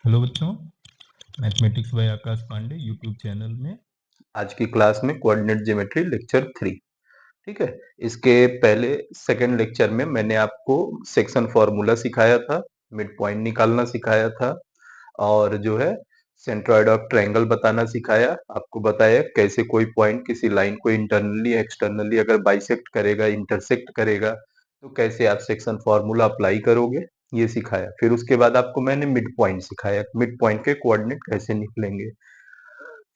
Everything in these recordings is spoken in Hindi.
हेलो बच्चों, mathematics by Akash Pandey YouTube channel में आज की क्लास में कोऑर्डिनेट ज्योमेट्री लेक्चर 3। ठीक है। इसके पहले सेकंड लेक्चर में मैंने आपको सेक्शन फॉर्मूला सिखाया था, मिड पॉइंट निकालना सिखाया था और जो है सेंट्रॉइड ऑफ ट्रायंगल बताना सिखाया। आपको बताया कैसे कोई पॉइंट किसी लाइन को इंटरनली एक्सटर्नली अगर बाइसेक्ट करेगा, इंटरसेक्ट करेगा, तो कैसे आप सेक्शन फॉर्मूला अप्लाई करोगे, ये सिखाया। फिर उसके बाद आपको मैंने मिड पॉइंट सिखाया, मिड पॉइंट के कोऑर्डिनेट कैसे निकलेंगे।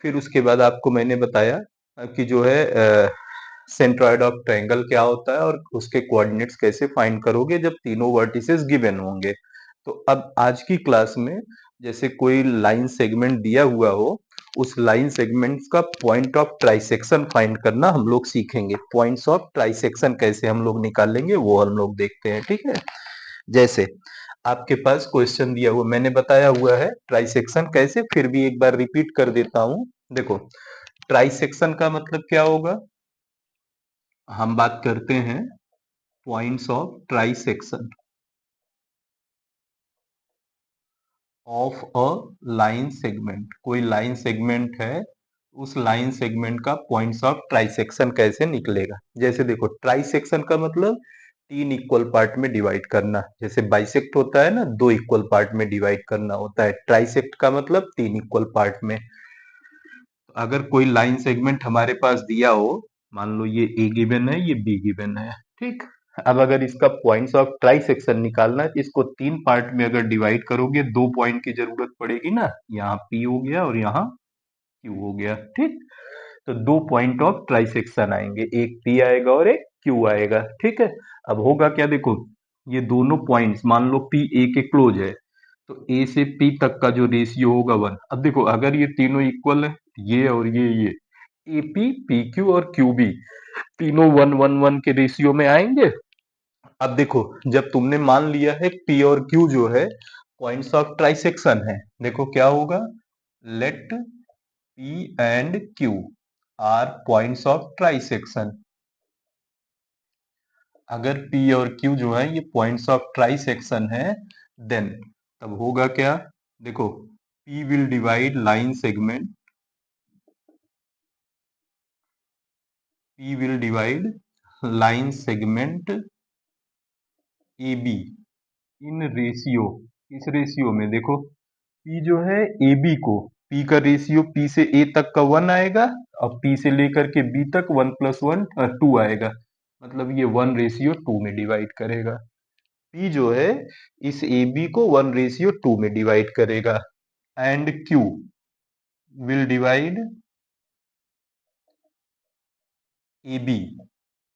फिर उसके बाद आपको मैंने बताया कि जो है सेंट्रॉइड ऑफ ट्रायंगल क्या होता है और उसके कोऑर्डिनेट्स कैसे फाइंड करोगे जब तीनों वर्टिसेस गिवन होंगे। तो अब आज की क्लास में जैसे कोई लाइन सेगमेंट दिया हुआ हो, उस लाइन सेगमेंट का पॉइंट ऑफ ट्राइसेक्शन फाइंड करना हम लोग सीखेंगे। पॉइंट्स ऑफ ट्राइसेक्शन कैसे हम लोग निकालेंगे वो हम लोग देखते हैं। ठीक है। जैसे आपके पास क्वेश्चन दिया हुआ, मैंने बताया हुआ है ट्राइसेक्शन कैसे, फिर भी एक बार रिपीट कर देता हूं। देखो, ट्राइसेक्शन का मतलब क्या होगा, हम बात करते हैं points of trisection of a line segment. कोई लाइन सेगमेंट है, उस लाइन सेगमेंट का पॉइंट्स ऑफ ट्राइसेक्शन कैसे निकलेगा। जैसे देखो, ट्राइसेक्शन का मतलब तीन इक्वल पार्ट में डिवाइड करना। जैसे बाइसेक्ट होता है ना, दो इक्वल पार्ट में डिवाइड करना होता है, ट्राइसेक्ट का मतलब तीन इक्वल पार्ट में। अगर कोई लाइन सेगमेंट हमारे पास दिया हो, मान लो ये ए गिवन है, ये बी गिवन है, ठीक। अब अगर इसका पॉइंट्स ऑफ ट्राइसेक्शन निकालना है, इसको तीन पार्ट में अगर डिवाइड करोगे, दो पॉइंट की जरूरत पड़ेगी ना, यहाँ पी हो गया और यहाँ क्यू हो गया, ठीक। तो दो पॉइंट ऑफ ट्राइसेक्शन आएंगे, एक पी आएगा और एक क्यू आएगा, ठीक है। अब होगा क्या, देखो ये दोनों पॉइंट्स मान लो पी ए के क्लोज है, तो ए से पी तक का जो रेशियो होगा 1। अब देखो अगर ये तीनों इक्वल है, ये और ये ए पी, पी क्यू और क्यू बी, तीनों 1 1 1 के रेशियो में आएंगे। अब देखो, जब तुमने मान लिया है पी और क्यू जो है पॉइंट्स ऑफ ट्राइसेक्शन है, देखो क्या होगा, let P and Q are points of trisection. अगर P और Q जो है ये पॉइंट्स ऑफ ट्राइसेक्शन है, देन तब होगा क्या, देखो P will divide line segment, P will divide line segment AB in ratio. इस रेशियो में देखो P जो है AB को, P का रेशियो P से A तक का 1 आएगा और P से लेकर के B तक 1 + 1 2 आएगा, मतलब ये 1:2 में डिवाइड करेगा। P जो है इस AB को 1:2 में डिवाइड करेगा and Q will divide AB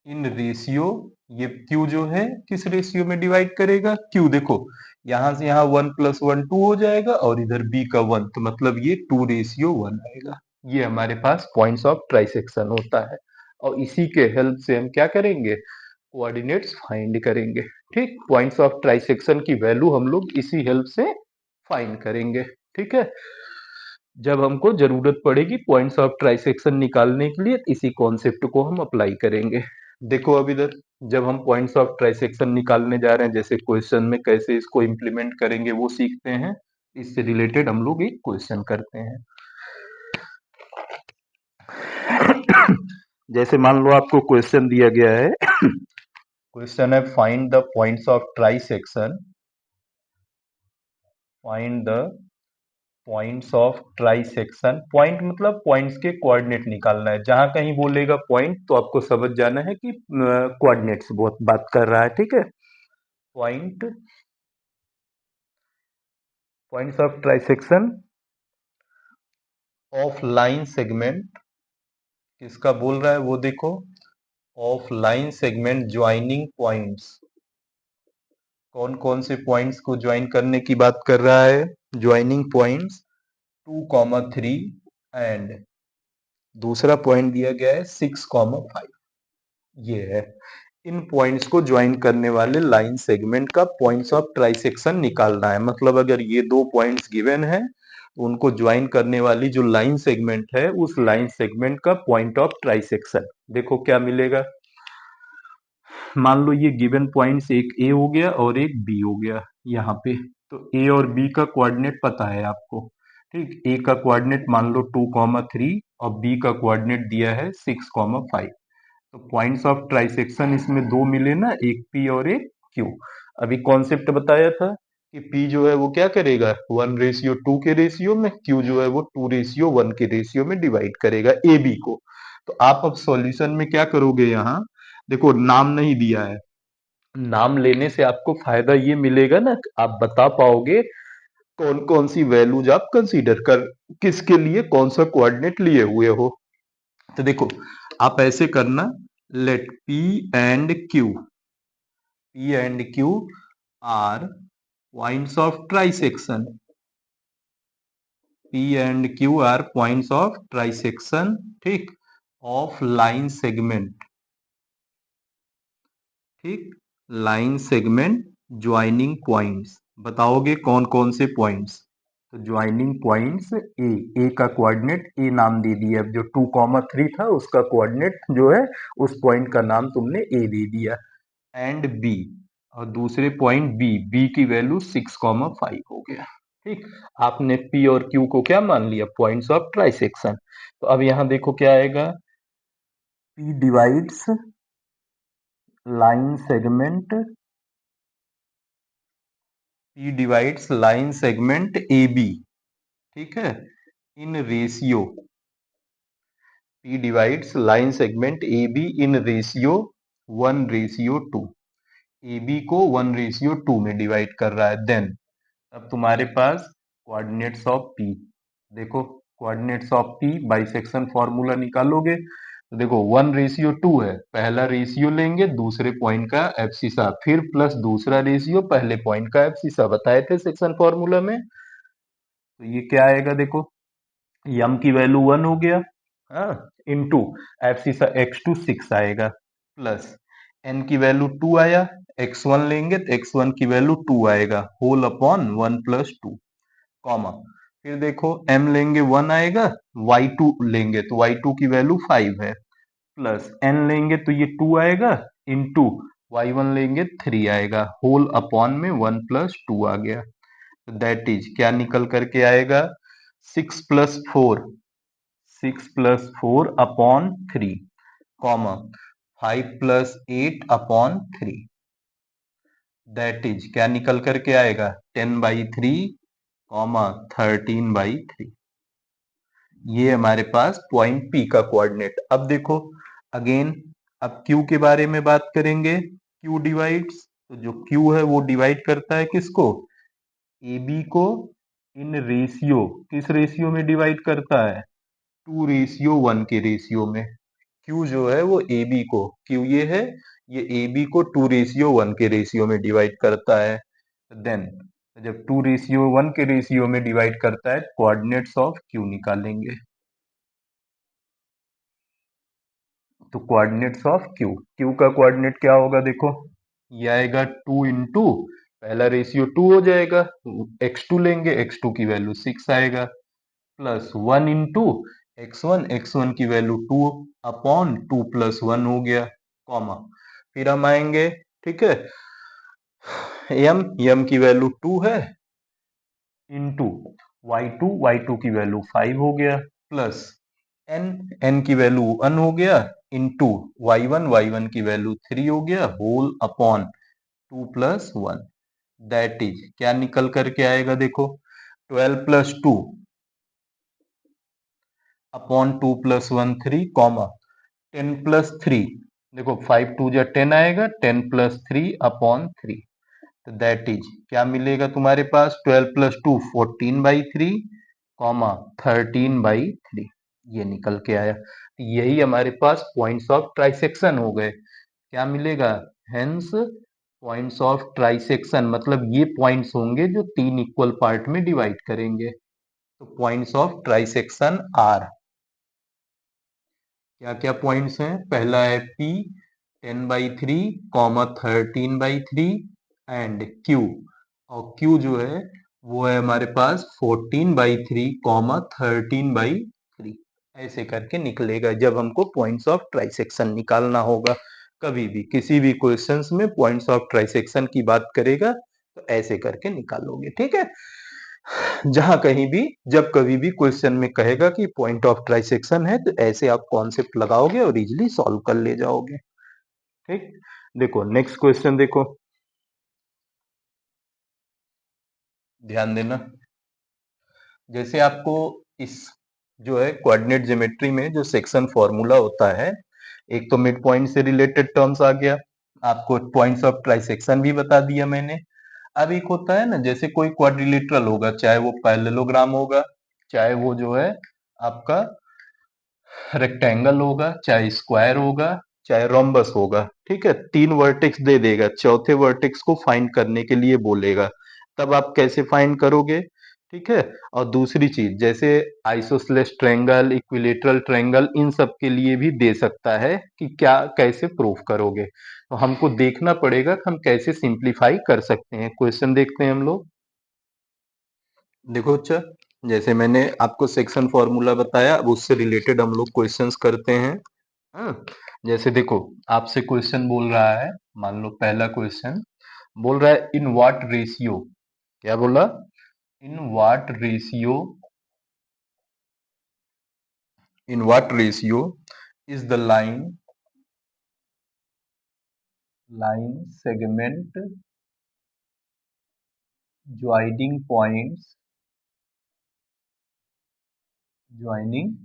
in ratio. ये Q जो है किस रेशियो में डिवाइड करेगा, Q देखो यहां से यहां 1 + 1 2 हो जाएगा और इधर B का 1, तो मतलब ये 2:1 आएगा। ये हमारे पास पॉइंट्स ऑफ ट्राइसेक्शन होता है और इसी के हेल्प से हम क्या करेंगे, कोऑर्डिनेट्स फाइंड करेंगे। ठीक, पॉइंट्स ऑफ ट्राइसेक्शन की वैल्यू हम लोग इसी हेल्प से फाइंड करेंगे। ठीक है, जब हमको जरूरत पड़ेगी पॉइंट्स ऑफ ट्राइसेक्शन निकालने के लिए, इसी कॉन्सेप्ट को हम अप्लाई करेंगे। देखो अब इधर जब हम पॉइंट्स ऑफ ट्राइसेक्शन निकालने जा रहे हैं, जैसे क्वेश्चन में कैसे इसको इम्प्लीमेंट करेंगे वो सीखते हैं। इससे रिलेटेड हम लोग एक क्वेश्चन करते हैं। जैसे मान लो आपको क्वेश्चन दिया गया है, क्वेश्चन है find the points of trisection, find the points of trisection. Point मतलब पॉइंट्स के कोऑर्डिनेट निकालना है। जहां कहीं बोलेगा पॉइंट तो आपको समझ जाना है कि कोऑर्डिनेट्स बहुत बात कर रहा है। ठीक है, point, points of trisection of line segment, किसका बोल रहा है वो देखो, of line segment joining points. कौन कौन से पॉइंट्स को ज्वाइन करने की बात कर रहा है, ज्वाइनिंग पॉइंट्स 2, 3 एंड दूसरा पॉइंट दिया गया है 6, 5। ये है, इन पॉइंट्स को ज्वाइन करने वाले लाइन सेगमेंट का पॉइंट्स ऑफ ट्राइसेक्शन निकालना है। मतलब अगर ये दो पॉइंट्स गिवन है, तो उनको ज्वाइन करने वाली जो लाइन सेगमेंट है, उस लाइन सेगमेंट का पॉइंट ऑफ ट्राइसेक्शन देखो क्या मिलेगा। मान लो ये गिवन पॉइंट्स एक ए हो गया और एक बी हो गया यहाँ पे, तो ए और बी का कोऑर्डिनेट पता है आपको, ठीक। ए का कोऑर्डिनेट मान लो 2,3 और बी का कोऑर्डिनेट दिया है 6,5। तो पॉइंट्स ऑफ ट्राइसेक्शन इसमें दो मिले ना, एक पी और एक क्यू। अभी कॉन्सेप्ट बताया था कि पी जो है वो क्या करेगा, 1:2 के रेशियो में, क्यू जो है वो 2:1 के रेशियो में डिवाइड करेगा ए बी को। तो आप अब सॉल्यूशन में क्या करोगे, यहाँ देखो नाम नहीं दिया है, नाम लेने से आपको फायदा ये मिलेगा ना, आप बता पाओगे कौन कौन सी वैल्यूज आप कंसीडर कर, किसके लिए कौन सा कोऑर्डिनेट लिए हुए हो। तो देखो आप ऐसे करना, late P and Q are points of trisection. P and Q are points of trisection, ठीक, of line segment, ठीक, लाइन सेगमेंट ज्वाइनिंग पॉइंट्स। बताओगे कौन कौन से पॉइंट्स। तो ज्वाइनिंग पॉइंट्स ए का कोऑर्डिनेट ए नाम दे दिया, जो 2,3 था उसका कोऑर्डिनेट जो है उस पॉइंट का नाम तुमने ए दे दिया, एंड बी, और दूसरे पॉइंट बी की वैल्यू 6,5 हो गया, ठीक। आपने पी और क्यू को क्या मान लिया, पॉइंट्स ऑफ ट्राइसेक्शन। तो अब यहां देखो क्या आएगा, P divides line segment, P divides line segment AB, ठीक है, in ratio, P divides line segment AB in ratio 1:2। AB को 1:2 में डिवाइड कर रहा है। देन अब तुम्हारे पास कोऑर्डिनेट्स ऑफ P, देखो coordinates of P bisection formula निकालोगे तो देखो 1:2 है, पहला रेशियो लेंगे दूसरे पॉइंट का एब्सिसा, फिर प्लस दूसरा रेशियो पहले पॉइंट का एब्सिसा, बताए थे सेक्शन फॉर्मूला में। तो ये क्या आएगा, देखो यम की वैल्यू 1 हो गया, हाँ, इनटू एब्सिसा x2 6 आएगा, प्लस n की वैल्यू 2 आया, x1 लेंगे तो x1 की वैल्यू 2 आएगा, होल अपॉन 1 + 2, कॉमा, फिर देखो m लेंगे 1 आएगा, y2 लेंगे तो y2 की वैल्यू 5 है, प्लस n लेंगे तो ये 2 आएगा, इनटू y1 लेंगे 3 आएगा, होल अपॉन में 1 + 2 आ गया। दैट इज क्या निकल करके आएगा, 6 + 4 upon 3, comma 5 + 8 upon 3, that is क्या निकल करके आएगा, 10/3, कॉमा 13/3। ये हमारे पास पॉइंट P का कोऑर्डिनेट। अब देखो अगेन, अब Q के बारे में बात करेंगे। Q डिवाइड्स, तो जो Q है वो डिवाइड करता है किसको, AB को इन रेशियो, किस रेशियो में डिवाइड करता है, 2:1 के रेशियो में। Q जो है वो AB को, Q ये है, ये AB को 2:1 के रेशियो में डिवाइड करता है। देन जब 2:1 के रेशियो में डिवाइड करता है, कोऑर्डिनेट्स ऑफ Q निकालेंगे। तो कोऑर्डिनेट्स ऑफ Q का कोऑर्डिनेट क्या होगा, देखो ये आएगा 2 इंटू, पहला रेशियो 2 हो जाएगा, x2 लेंगे, x2 की वैल्यू 6 आएगा, प्लस 1 इंटू x1 की वैल्यू 2 अपॉन 2 + 1 हो गया, कॉमा, फिर हम आएंगे, ठीक है, m की वैल्यू 2 है, इंटू y2 की वैल्यू 5 हो गया, प्लस n की वैल्यू 1 हो गया, इंटू y1 की वैल्यू 3 हो गया, होल अपॉन 2 + 1, दैट इज क्या निकल करके आएगा, देखो 12 + 2 अपॉन 2 + 1 3, कॉमा 10 + 3, देखो 5 2 जा 10 आएगा, 10 + 3 अपॉन 3, तो दैट इज क्या मिलेगा तुम्हारे पास, 12 + 2 14/3, कॉमा 13/3, ये निकल के आया। यही हमारे पास पॉइंट्स ऑफ ट्राइसेक्शन हो गए। क्या मिलेगा, हेंस पॉइंट्स ऑफ ट्राइसेक्शन, मतलब ये पॉइंट्स होंगे जो 3 इक्वल पार्ट में डिवाइड करेंगे। तो पॉइंट्स ऑफ ट्राइसेक्शन आर क्या क्या पॉइंट्स हैं, पहला है P 10/3, 13/3 एंड Q, और Q जो है वो है हमारे पास 14/3, 13/3, ऐसे करके निकलेगा जब हमको पॉइंट्स ऑफ ट्राइसेक्शन निकालना होगा। कभी भी किसी भी क्वेश्चंस में पॉइंट्स ऑफ ट्राइसेक्शन की बात करेगा तो ऐसे करके निकालोगे, ठीक है। जहां कहीं भी जब कभी भी क्वेश्चन में कहेगा कि पॉइंट ऑफ ट्राइसेक्शन है, तो ऐसे आप कॉन्सेप्ट लगाओगे और इजिली सॉल्व कर ले जाओगे, ठीक। देखो नेक्स्ट क्वेश्चन देखो, ध्यान देना। जैसे आपको इस जो है कोऑर्डिनेट ज्योमेट्री में जो सेक्शन फॉर्मूला होता है, एक तो मिड पॉइंट से रिलेटेड टर्म्स आ गया, आपको पॉइंट्स ऑफ ट्राइसेक्शन भी बता दिया मैंने। अब एक होता है ना, जैसे कोई क्वाड्रिलेटरल होगा, चाहे वो पैरेललोग्राम होगा, चाहे वो जो है आपका रेक्टेंगल होगा, चाहे स्क्वायर होगा, चाहे रोम्बस होगा, ठीक है। तीन वर्टेक्स दे देगा, चौथे वर्टेक्स को फाइंड करने के लिए बोलेगा, तब आप कैसे फाइंड करोगे, ठीक है। और दूसरी चीज, जैसे आइसोसेलेस ट्रायंगल, इक्विलेटरल ट्रायंगल, इन सब के लिए भी दे सकता है कि क्या कैसे प्रूफ करोगे। तो हमको देखना पड़ेगा कि हम कैसे सिंप्लीफाई कर सकते हैं। क्वेश्चन देखते हैं हम लोग। देखो अच्छा, जैसे मैंने आपको सेक्शन फॉर्मूला बताया, अब उससे रिलेटेड हम लोग क्वेश्चंस करते हैं। हाँ, जैसे देखो आपसे क्वेश्चन बोल रहा है, मान लो पहला क्वेश्चन बोल रहा है इन व्हाट रेशियो, क्या बोला, in what ratio, in what ratio is the line segment joining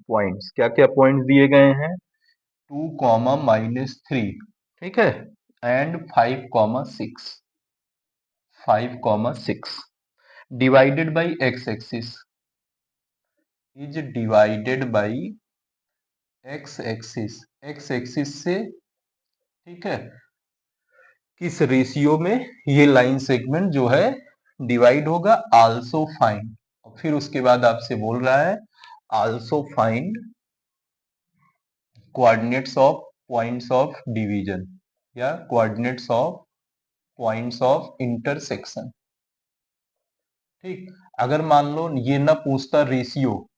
points, क्या क्या पॉइंट्स दिए गए हैं, 2, -3, ठीक है, and 5, 6, 5, 6 divided by x axis, is divided by x axis से, ठीक है, किस रेशियो में ये लाइन सेगमेंट जो है डिवाइड होगा, आल्सो फाइंड। और फिर उसके बाद आपसे बोल रहा है also find coordinates of points of division या coordinates of points of intersection, ठीक। अगर मान लो ये ना पूछता रेशियो,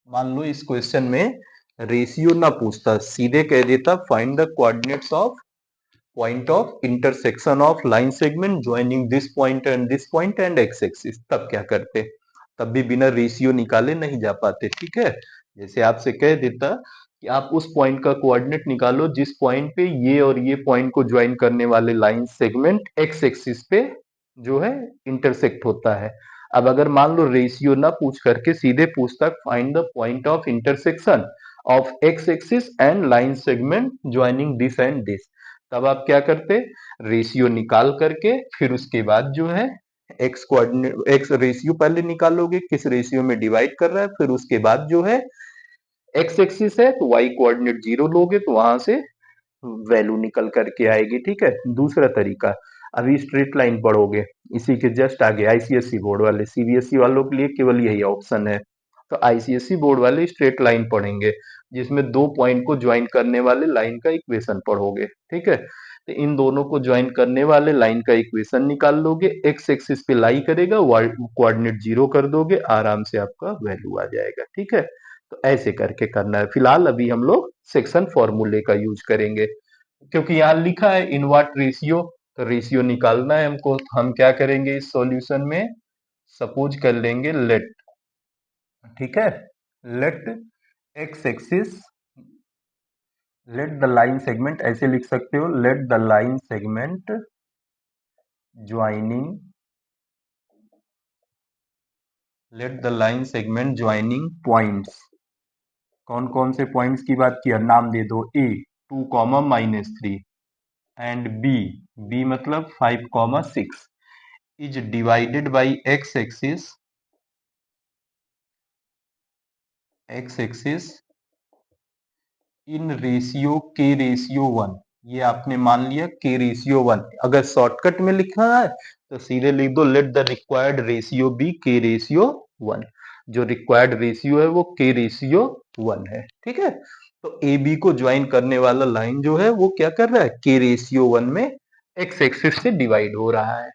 मान लो इस क्वेश्चन में रेशियो ना पूछता, सीधे कह देता find the coordinates of point of intersection of line segment joining this point and x axis, तब क्या करते, तब भी बिना रेशियो निकाले नहीं जा पाते, ठीक है। जैसे आपसे कह देता कि आप उस पॉइंट का कोऑर्डिनेट निकालो जिस पॉइंट पे ये और ये पॉइंट को ज्वाइन करने वाले लाइन सेगमेंट एक्स एक्सिस पे जो है इंटरसेक्ट होता है। अब अगर मान लो रेशियो ना पूछ करके सीधे पूछता find the point of intersection of x axis and line segment joining this and this, तब आप क्या करते, रेशियो निकाल करके फिर उसके बाद जो है एक्स कोऑर्डिनेट, एक्स रेशियो पहले निकालोगे किस रेशियो में डिवाइड कर रहा है, फिर उसके बाद जो है एक्स एक्सिस है तो वाई कोऑर्डिनेट 0 लोगे तो वहां से वैल्यू निकल करके आएगी, ठीक है। दूसरा तरीका, अभी स्ट्रेट लाइन पढ़ोगे, इसी के जस्ट आगे आईसीएससी बोर्ड वाले, सीबीएसई वालों के लिए केवल यही ऑप्शन है, तो आईसीएससी बोर्ड वाले स्ट्रेट लाइन पढ़ेंगे जिसमें दो पॉइंट को ज्वाइन करने वाले लाइन का इक्वेशन पढ़ोगे, ठीक है। तो इन दोनों को ज्वाइन करने वाले लाइन का इक्वेशन निकाल लोगे, एक्स एक्सिस पे लाई करेगा, कोऑर्डिनेट 0 कर दोगे, आराम से आपका वैल्यू आ जाएगा, ठीक है। तो ऐसे करके करना है। फिलहाल अभी हम लोग सेक्शन फॉर्मूले का यूज करेंगे, क्योंकि यहाँ लिखा है इन व्हाट रेशियो, तो रेशियो निकालना है हमको, तो हम क्या करेंगे इस सॉल्यूशन में, सपोज कर लेंगे लेट, ठीक है, let x axis, let the line segment, ऐसे लिख सकते हो, let the line segment joining, let the line segment joining points, कौन कौन से पॉइंट्स की बात किया, नाम दे दो, ए 2, -3 एंड बी मतलब 5, 6 is divided by x axis in ratio के रेशियो 1, ये आपने मान लिया के रेशियो 1। अगर शॉर्टकट में लिखना है तो सीधे लिख दो let the required ratio be के रेशियो 1, जो रिक्वायर्ड रेशियो है वो के रेशियो 1 है, ठीक है। तो ए बी को ज्वाइन करने वाला लाइन जो है वो क्या कर रहा है, के रेशियो 1 में एक्स एक्सिस से डिवाइड हो रहा है।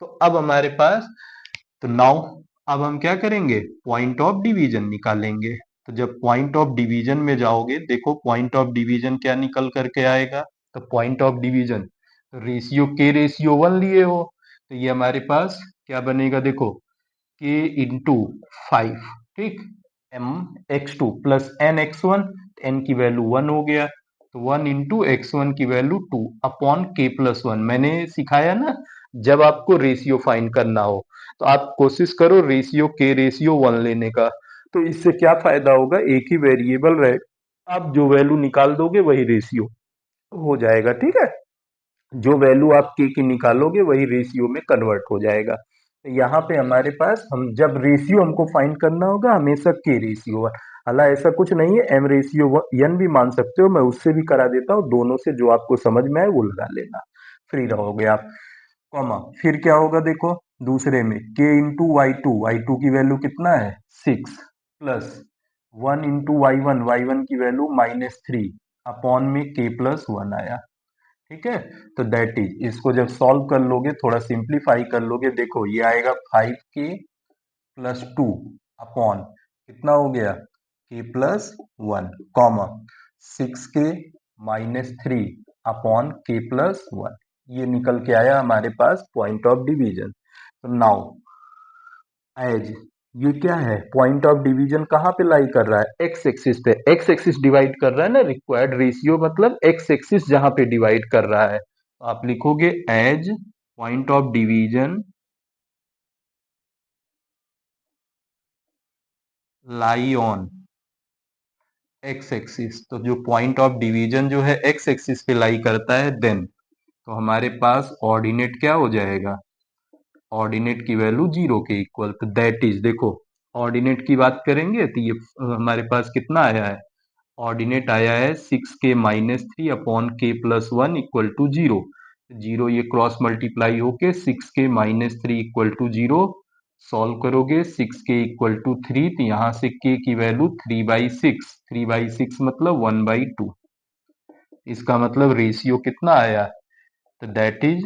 तो अब हमारे पास, तो नाउ अब हम क्या करेंगे, पॉइंट ऑफ डिवीजन निकालेंगे। तो जब पॉइंट ऑफ डिवीजन में जाओगे, देखो पॉइंट ऑफ डिवीजन क्या निकल करके आएगा, तो पॉइंट ऑफ डिवीजन रेशियो के रेशियो 1 लिए हो, तो ये हमारे पास क्या बनेगा, देखो k इंटू 5, ठीक, m x2 plus n x1, n की वैल्यू 1 हो गया, तो 1 इंटू x1 की वैल्यू 2 अपॉन k प्लस 1। मैंने सिखाया ना, जब आपको रेशियो फाइंड करना हो तो आप कोशिश करो रेशियो k रेशियो 1 लेने का। तो इससे क्या फायदा होगा, एक ही वेरिएबल रहे, आप जो वैल्यू निकाल दोगे वही रेशियो हो जाएगा, ठीक है। जो वैल्यू आप के की निकालोगे वही रेशियो में कन्वर्ट हो जाएगा। तो यहाँ पे हमारे पास, हम जब रेशियो हमको फाइंड करना होगा हमेशा के रेशियो 1। हालांकि ऐसा कुछ नहीं है, एम रेशियो एन भी मान सकते हो, मैं उससे भी करा देता हूँ, दोनों से जो आपको समझ में आए वो लगा लेना, फ्री रहोगे आप। कॉमा, फिर क्या होगा देखो, दूसरे में के इंटू वाई टू की वैल्यू कितना है 6, प्लस 1 इंटू वाई वन की वैल्यू -3 अपॉन में के प्लस 1 आया, ठीक है। तो दैट इज, इसको जब सॉल्व कर लोगे, थोड़ा सिंप्लीफाई कर लोगे, देखो ये आएगा 5k प्लस 2 अपॉन कितना हो गया k plus 1, comma 6k -3 upon k plus 1। ये निकल के आया हमारे पास पॉइंट ऑफ डिवीजन। तो नाउ एज, ये क्या है, पॉइंट ऑफ डिवीजन कहाँ पे लाई कर रहा है, एक्स एक्सिस पे। एक्स एक्सिस डिवाइड कर रहा है ना, रिक्वायर्ड रेशियो मतलब एक्स एक्सिस जहां पे डिवाइड कर रहा है, तो आप लिखोगे as point of division lie on x axis. तो जो पॉइंट ऑफ डिवीजन जो है एक्स एक्सिस पे लाई करता है, देन तो हमारे पास ऑर्डिनेट क्या हो जाएगा, ऑर्डिनेट की वैल्यू 0 के इक्वल। तो दैट इज, देखो ऑर्डिनेट की बात करेंगे तो ये हमारे पास कितना आया है, ऑर्डिनेट आया है 6k-3 upon k plus 1 equal to 0। Zero ये क्रॉस मल्टीप्लाई होके 6k-3 इक्वल टू 0। सॉल्व करोगे 6k इक्वल टू 3, तो यहाँ से k की वैल्यू 3/6, 3/6 मतलब 1/2। इसका मतलब रेशियो कितना आया, तो that is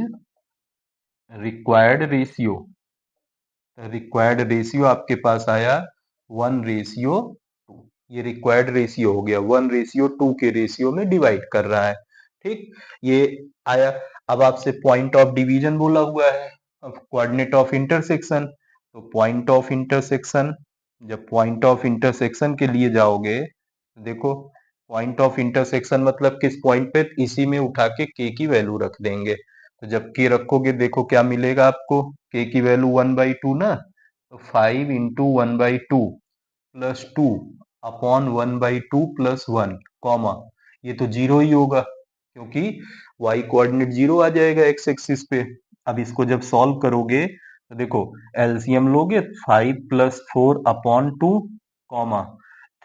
required ratio. Required ratio आपके पास आया 1:2। ये रिक्वायर्ड रेशियो हो गया, 1:2 के रेशियो में डिवाइड कर रहा है, ठीक। ये आया। अब आपसे पॉइंट ऑफ डिवीजन बोला हुआ है, अब कोऑर्डिनेट ऑफ इंटरसेक्शन। तो पॉइंट ऑफ इंटरसेक्शन, जब पॉइंट ऑफ इंटरसेक्शन के लिए जाओगे, देखो पॉइंट ऑफ इंटरसेक्शन मतलब किस पॉइंट पे, इसी में उठा के के की वैल्यू रख देंगे। तो जब के रखोगे देखो क्या मिलेगा आपको, के की वैल्यू 1/2 ना, तो 5 into 1/2 plus 2 upon 1/2 plus 1, comma ये तो जीरो ही होगा क्योंकि y कोऑर्डिनेट जीरो आ जाएगा एक्स एक्सिस पे। अब इसको जब सॉल्व करोगे तो देखो एलसीएम लोगे, 5 प्लस 4 अपॉन 2, कॉमा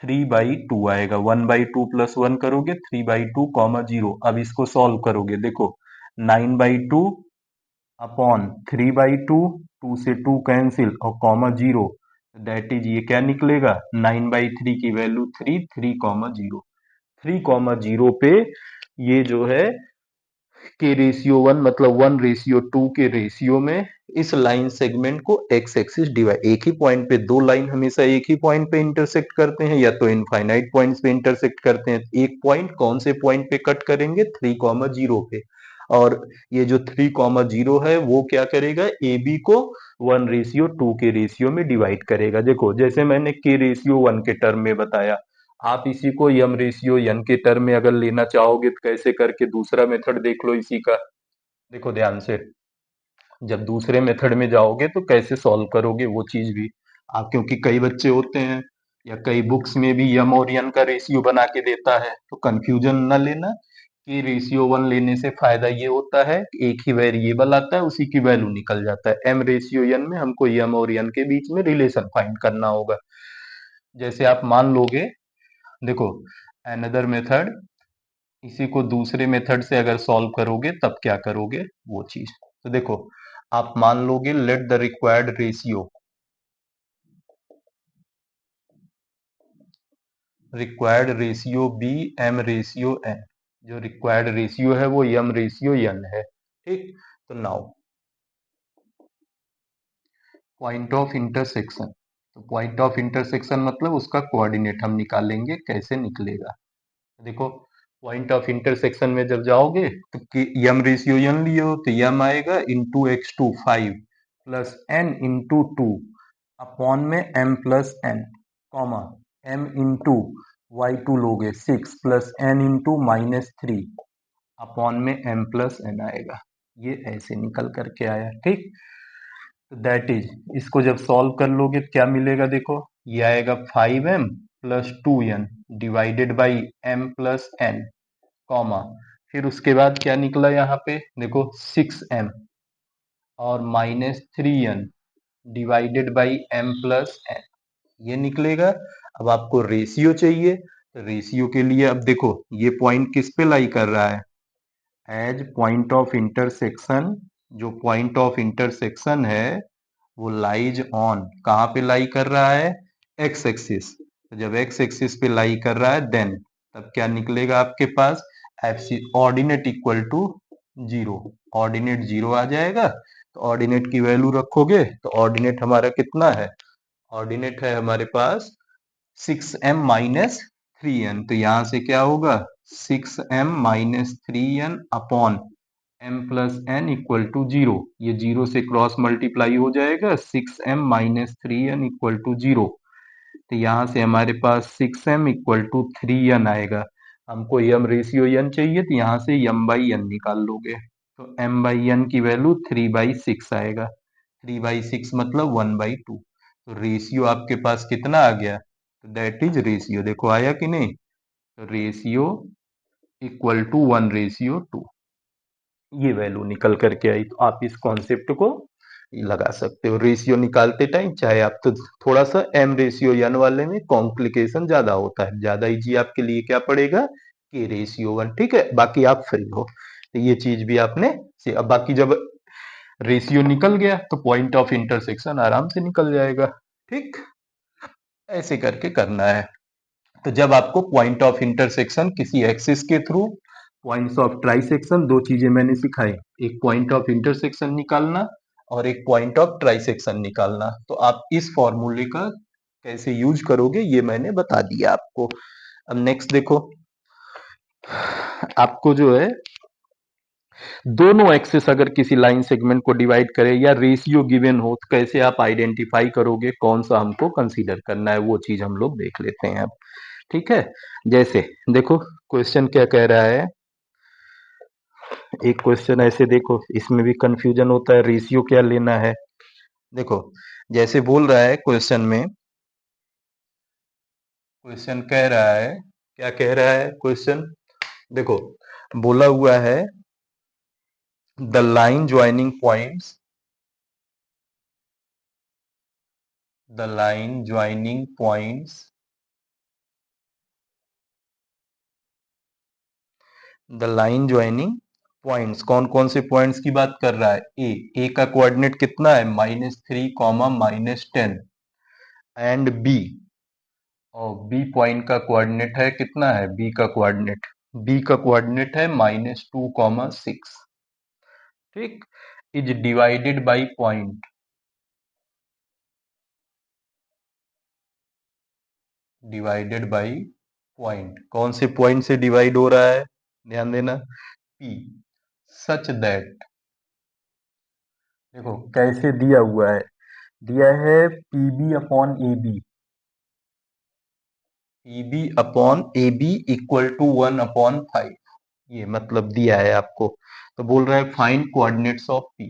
3/2 आएगा, 1/2 प्लस 1 करोगे 3/2 कॉमा 0। अब इसको सॉल्व करोगे, देखो 9/2 अपॉन 3/2, 2 से 2 कैंसिल और कॉमा 0, दैट इज ये क्या निकलेगा, 9/3 की वैल्यू 3, 3,0, 3,0 पे ये जो है के रेशियो 1 मतलब 1:2 के रेशियो में इस लाइन सेगमेंट को एक्स एक्सिस डिवाइड, एक ही पॉइंट पे दो लाइन हमेशा एक ही पॉइंट पे इंटरसेक्ट करते हैं या तो इनफाइनाइट पॉइंट्स पे इंटरसेक्ट करते हैं। एक पॉइंट कौन से पॉइंट पे कट करेंगे, 3,0 पे। और ये जो 3,0 है वो क्या करेगा, ए बी को 1:2 के रेशियो में डिवाइड करेगा। देखो जैसे मैंने के रेशियो 1 के टर्म में बताया, आप इसी को यम रेशियो एन के टर्म में अगर लेना चाहोगे तो कैसे करके, दूसरा मेथड देख लो इसी का। देखो ध्यान से, जब दूसरे मेथड में जाओगे तो कैसे सॉल्व करोगे वो चीज भी आप, क्योंकि कई बच्चे होते हैं या कई बुक्स में भी यम और एन का रेशियो बना के देता है, तो कंफ्यूजन न लेना। कि रेशियो 1 लेने से फायदा ये होता है कि एक ही वेरिएबल आता है, उसी की वैल्यू निकल जाता है। एम रेशियो एन में हमको यम और एन के बीच में रिलेशन फाइंड करना होगा। जैसे आप मान लोगे, देखो अनदर मेथड, इसी को दूसरे मेथड से अगर सॉल्व करोगे तब क्या करोगे वो चीज। तो देखो आप मान लोगे let the required ratio be m ratio n. जो रिक्वायर्ड रेशियो है वो एम रेशियो एन है, ठीक। तो नाउ पॉइंट ऑफ इंटरसेक्शन, तो पॉइंट ऑफ इंटरसेक्शन मतलब उसका कोऑर्डिनेट हम निकालेंगे, कैसे निकलेगा। देखो पॉइंट ऑफ इंटरसेक्शन में जब जाओगे तो यम रेशियो यन लिए हो तो यम आएगा into x2 5 plus n into 2 upon में m plus n comma m into y2 लोगे 6 प्लस n इंटू -3 अपॉन में m प्लस n आएगा। ये ऐसे निकल करके आया, ठीक। तो दैट इज, इसको जब सॉल्व कर लोगे तो क्या मिलेगा, देखो ये आएगा 5m plus 2n divided by m plus n comma फिर उसके बाद क्या निकला यहाँ पे देखो 6m और -3n divided by m plus n, ये निकलेगा। अब आपको रेशियो चाहिए तो रेशियो के लिए अब देखो ये पॉइंट किस पे लाई कर रहा है, एज पॉइंट ऑफ इंटरसेक्शन। जो पॉइंट ऑफ इंटरसेक्शन है वो लाइज ऑन, कहाँ पे लाई कर रहा है, एक्स एक्सिस। तो जब एक्स एक्सिस पे लाई कर रहा है देन तब क्या निकलेगा आपके पास, ऑर्डिनेट इक्वल टू 0, ऑर्डिनेट 0 आ जाएगा। तो ऑर्डिनेट की वैल्यू रखोगे तो ऑर्डिनेट हमारा कितना है, ऑर्डिनेट है हमारे पास 6m माइनस 3n। तो यहां से क्या होगा 6m minus 3n upon m plus n equal to 0। ये 0 से क्रॉस मल्टीप्लाई हो जाएगा, 6m minus 3n equal to 0। तो यहाँ से हमारे पास 6m इक्वल टू 3n आएगा। हमको m रेशियो n चाहिए तो यहाँ से m बाई n निकाल लोगे तो m बाई n की वैल्यू 3/6 आएगा। 3/6 मतलब 1/2। तो रेशियो आपके पास कितना आ गया, तो दैट इज रेशियो, देखो आया कि नहीं, तो रेशियो इक्वल टू 1/2, ये वैल्यू निकल करके आई। तो आप इस कॉन्सेप्ट को लगा सकते हो रेशियो निकालते टाइम, चाहे आप तो थोड़ा सा एम रेशियो यन वाले में कॉम्प्लिकेशन ज्यादा होता है, ज्यादा इजी आपके लिए क्या पड़ेगा के रेशियो 1, ठीक है। बाकी आप फ्री हो, तो ये चीज भी आपने से, अब बाकी जब रेशियो निकल गया तो पॉइंट ऑफ इंटरसेक्शन आराम से निकल जाएगा, ठीक। ऐसे करके करना है। तो जब आपको पॉइंट ऑफ इंटरसेक्शन किसी एक्सिस के थ्रू, पॉइंट्स ऑफ ट्राइसेक्शन, दो चीजें मैंने सिखाई, एक पॉइंट ऑफ इंटरसेक्शन निकालना और एक पॉइंट ऑफ ट्राइसेक्शन निकालना। तो आप इस फॉर्मूले का कैसे यूज करोगे ये मैंने बता दिया आपको। अब नेक्स्ट देखो, आपको जो है दोनों एक्सिस अगर किसी लाइन सेगमेंट को डिवाइड करे या रेशियो गिवन हो तो कैसे आप आइडेंटिफाई करोगे कौन सा हमको कंसीडर करना है, वो चीज हम लोग देख लेते हैं अब, ठीक है। जैसे देखो क्वेश्चन क्या कह रहा है, एक क्वेश्चन ऐसे देखो, इसमें भी कंफ्यूजन होता है रेशियो क्या लेना है। देखो जैसे बोल रहा है क्वेश्चन में, क्वेश्चन कह रहा है, क्या कह रहा है क्वेश्चन, देखो बोला हुआ है the line joining points, the line joining points, the line joining points, कौन कौन से पॉइंट्स की बात कर रहा है, ए का कोऑर्डिनेट कितना है -3 -10 एंड बी, और बी पॉइंट का कोऑर्डिनेट है कितना है, बी का कोऑर्डिनेट, बी का कोऑर्डिनेट है -2, 6, ठीक, is divided by point, divided by point, कौन से पॉइंट से डिवाइड हो रहा है, ध्यान देना, पी, सच दैट, देखो कैसे दिया हुआ है, दिया है PB upon A B, PB upon A B equal to 1/5, ये मतलब दिया है आपको। तो बोल रहा है find coordinates of P,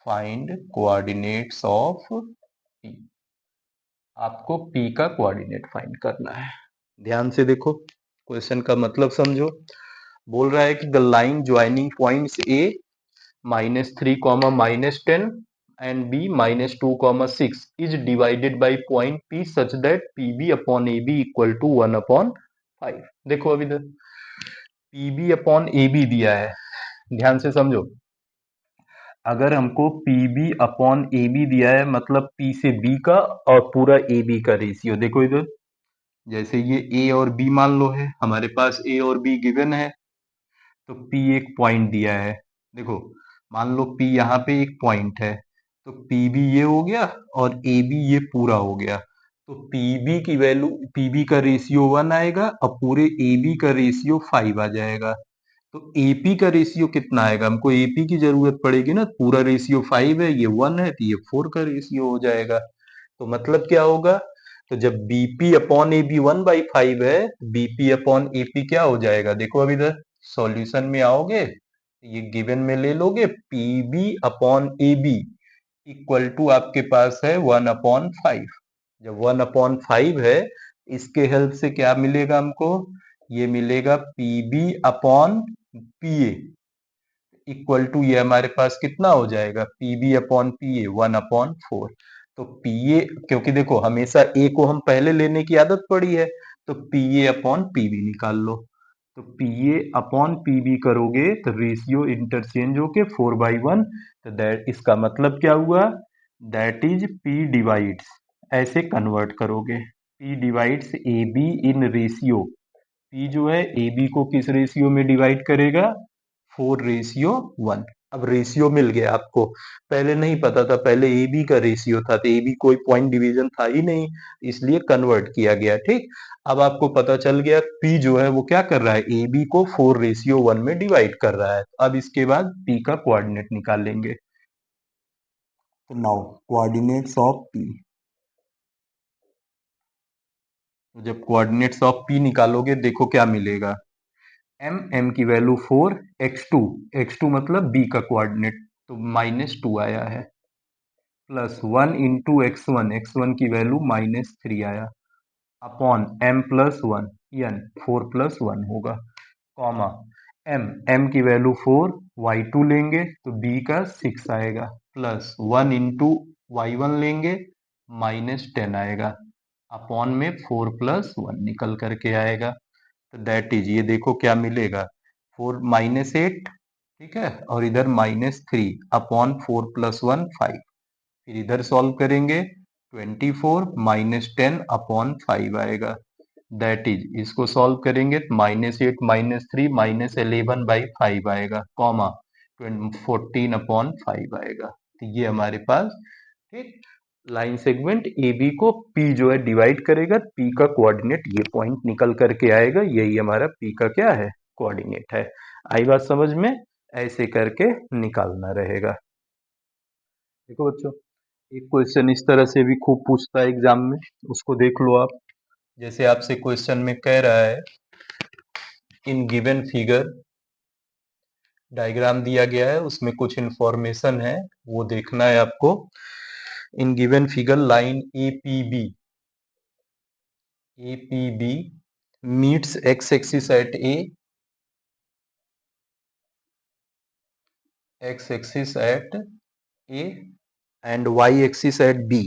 find coordinates of P, आपको पी का कोऑर्डिनेट फाइंड करना है। ध्यान से देखो क्वेश्चन का मतलब समझो, बोल रहा है कि the line joining points A -3, -10 and b -2, 6 is divided by point p such that pb upon ab equal to 1/5। देखो अभी इधर pb अपॉन ab दिया है, ध्यान से समझो, अगर हमको pb अपॉन ab दिया है मतलब p से b का और पूरा ab का रेशियो, देखो इधर जैसे ये a और b मान लो है, हमारे पास a और b गिवन है, तो P एक पॉइंट दिया है, देखो मान लो P यहाँ पे एक पॉइंट है, तो P भी ये हो गया और A भी ये पूरा हो गया। तो पीबी की वैल्यू, पीबी का रेशियो 1 आएगा और पूरे एबी का रेशियो 5 आ जाएगा। तो एपी का रेशियो कितना आएगा, हमको एपी की जरूरत पड़ेगी ना, पूरा रेशियो 5 है, ये 1 है, तो ये 4 का रेशियो हो जाएगा। तो मतलब क्या होगा, तो जब बीपी अपॉन एबी 1/5 है, बीपी अपॉन एपी क्या हो जाएगा, देखो अब इधर सॉल्यूशन में आओगे, ये गिवन में ले लोगे, PB upon AB equal to आपके पास है 1/5। जब 1/5 है, इसके हेल्प से क्या मिलेगा हमको, ये मिलेगा PB upon PA equal to, ये हमारे पास कितना हो जाएगा, पीबी अपॉन पीए 1/4। तो पीए, क्योंकि देखो हमेशा ए को हम पहले लेने की आदत पड़ी है, तो पीए अपॉन पीबी निकाल लो। तो पीए अपॉन पीबी करोगे तो रेशियो इंटरचेंज होके 4/1, तो दैट, इसका मतलब क्या हुआ, दैट इज पी डिवाइड्स, ऐसे कन्वर्ट करोगे, P divides A be in ratio, P जो है ए बी को किस रेशियो में डिवाइड करेगा, 4:1। अब रेशियो मिल गया आपको, पहले नहीं पता था, पहले ए बी का रेशियो था, तो ए बी कोई पॉइंट डिवीजन था ही नहीं, इसलिए कन्वर्ट किया गया। ठीक, अब आपको पता चल गया पी जो है वो क्या कर रहा है, ए बी को 4:1 में डिवाइड कर रहा है। अब इसके बाद पी का कोऑर्डिनेट निकाल लेंगे। तो नाउ कोऑर्डिनेट्स ऑफ पी, जब कोऑर्डिनेट्स ऑफ पी निकालोगे देखो क्या मिलेगा, एम की वैल्यू 4, x2 मतलब बी का कोऑर्डिनेट, तो -2 आया है, प्लस 1 इंटू x1 की वैल्यू -3 आया, upon m plus 1 n 4 plus 1 होगा, कॉमा m की वैल्यू 4, y2 लेंगे तो b का 6 आएगा, प्लस 1 इंटू y1 लेंगे -10 आएगा, अपॉन में 4 प्लस 1 निकल करके आएगा। तो दैट इज, ये देखो क्या मिलेगा, 4 -8, ठीक है, और इधर -3 अपॉन 4 प्लस 1 5, फिर इधर सॉल्व करेंगे 24 -10 अपॉन 5 आएगा। दैट इज, इसको सॉल्व करेंगे तो -8 -3 -11/5 आएगा, कॉमा 14 अपॉन 5 आएगा। तो ये हमारे पास, ठीक, लाइन सेगमेंट ए बी को पी जो है डिवाइड करेगा, पी का कोऑर्डिनेट ये पॉइंट निकल करके आएगा, यही हमारा पी का क्या है, कोऑर्डिनेट है। आई बात समझ में, ऐसे करके निकालना रहेगा। देखो बच्चों, एक क्वेश्चन इस तरह से भी खूब पूछता है एग्जाम में, उसको देख लो आप। जैसे आपसे क्वेश्चन में कह रहा है, इन गिवन फिगर, डायग्राम दिया गया है उसमें कुछ इंफॉर्मेशन है, वो देखना है आपको। In given figure line APB meets x-axis at A, x-axis at A and y-axis at B.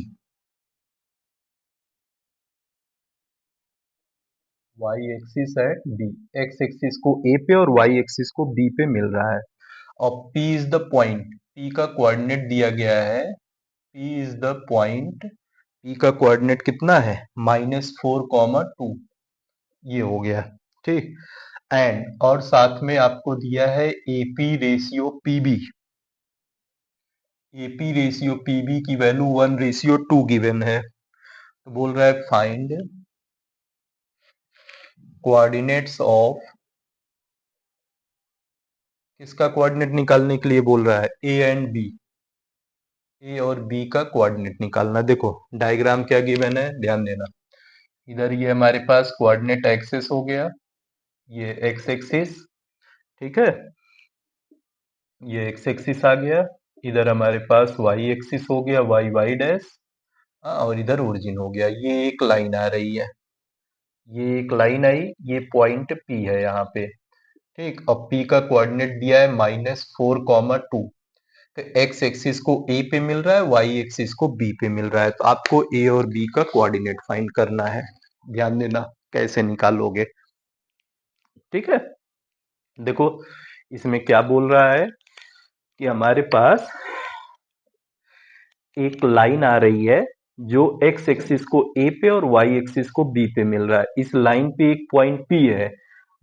y-axis at B, x-axis को A पे और y-axis को B पे मिल रहा है, और P is the point, P का कोऑर्डिनेट दिया गया है, P is the point, P का कोऑर्डिनेट कितना है, -4, 2, ये हो गया, ठीक। एंड और साथ में आपको दिया है AP ratio PB, AP ratio PB की वैल्यू 1:2 गिवन है, तो बोल रहा है फाइंड कोऑर्डिनेट्स ऑफ, किसका कोऑर्डिनेट निकालने के लिए बोल रहा है, ए एंड बी, ए और बी का कोऑर्डिनेट निकालना। देखो डायग्राम क्या गिवन है, ध्यान देना, इधर ये हमारे पास कोऑर्डिनेट एक्सिस हो गया, ये एक्स एक्सिस, ठीक है, ये एक्स एक्सिस आ गया, इधर हमारे पास वाई एक्सिस हो गया, वाई वाई डैश, और इधर ओरिजिन हो गया, ये एक लाइन आ रही है, ये एक लाइन आई, ये पॉइंट पी है यहाँ पे, ठीक, और P का कोऑर्डिनेट दिया है -4, 2, तो x एक्सिस को A पे मिल रहा है, y एक्सिस को B पे मिल रहा है, तो आपको A और B का कोऑर्डिनेट फाइंड करना है। ध्यान देना कैसे निकालोगे, ठीक है। देखो इसमें क्या बोल रहा है कि हमारे पास एक लाइन आ रही है जो x एक्सिस को A पे और y एक्सिस को B पे मिल रहा है, इस लाइन पे एक पॉइंट P है,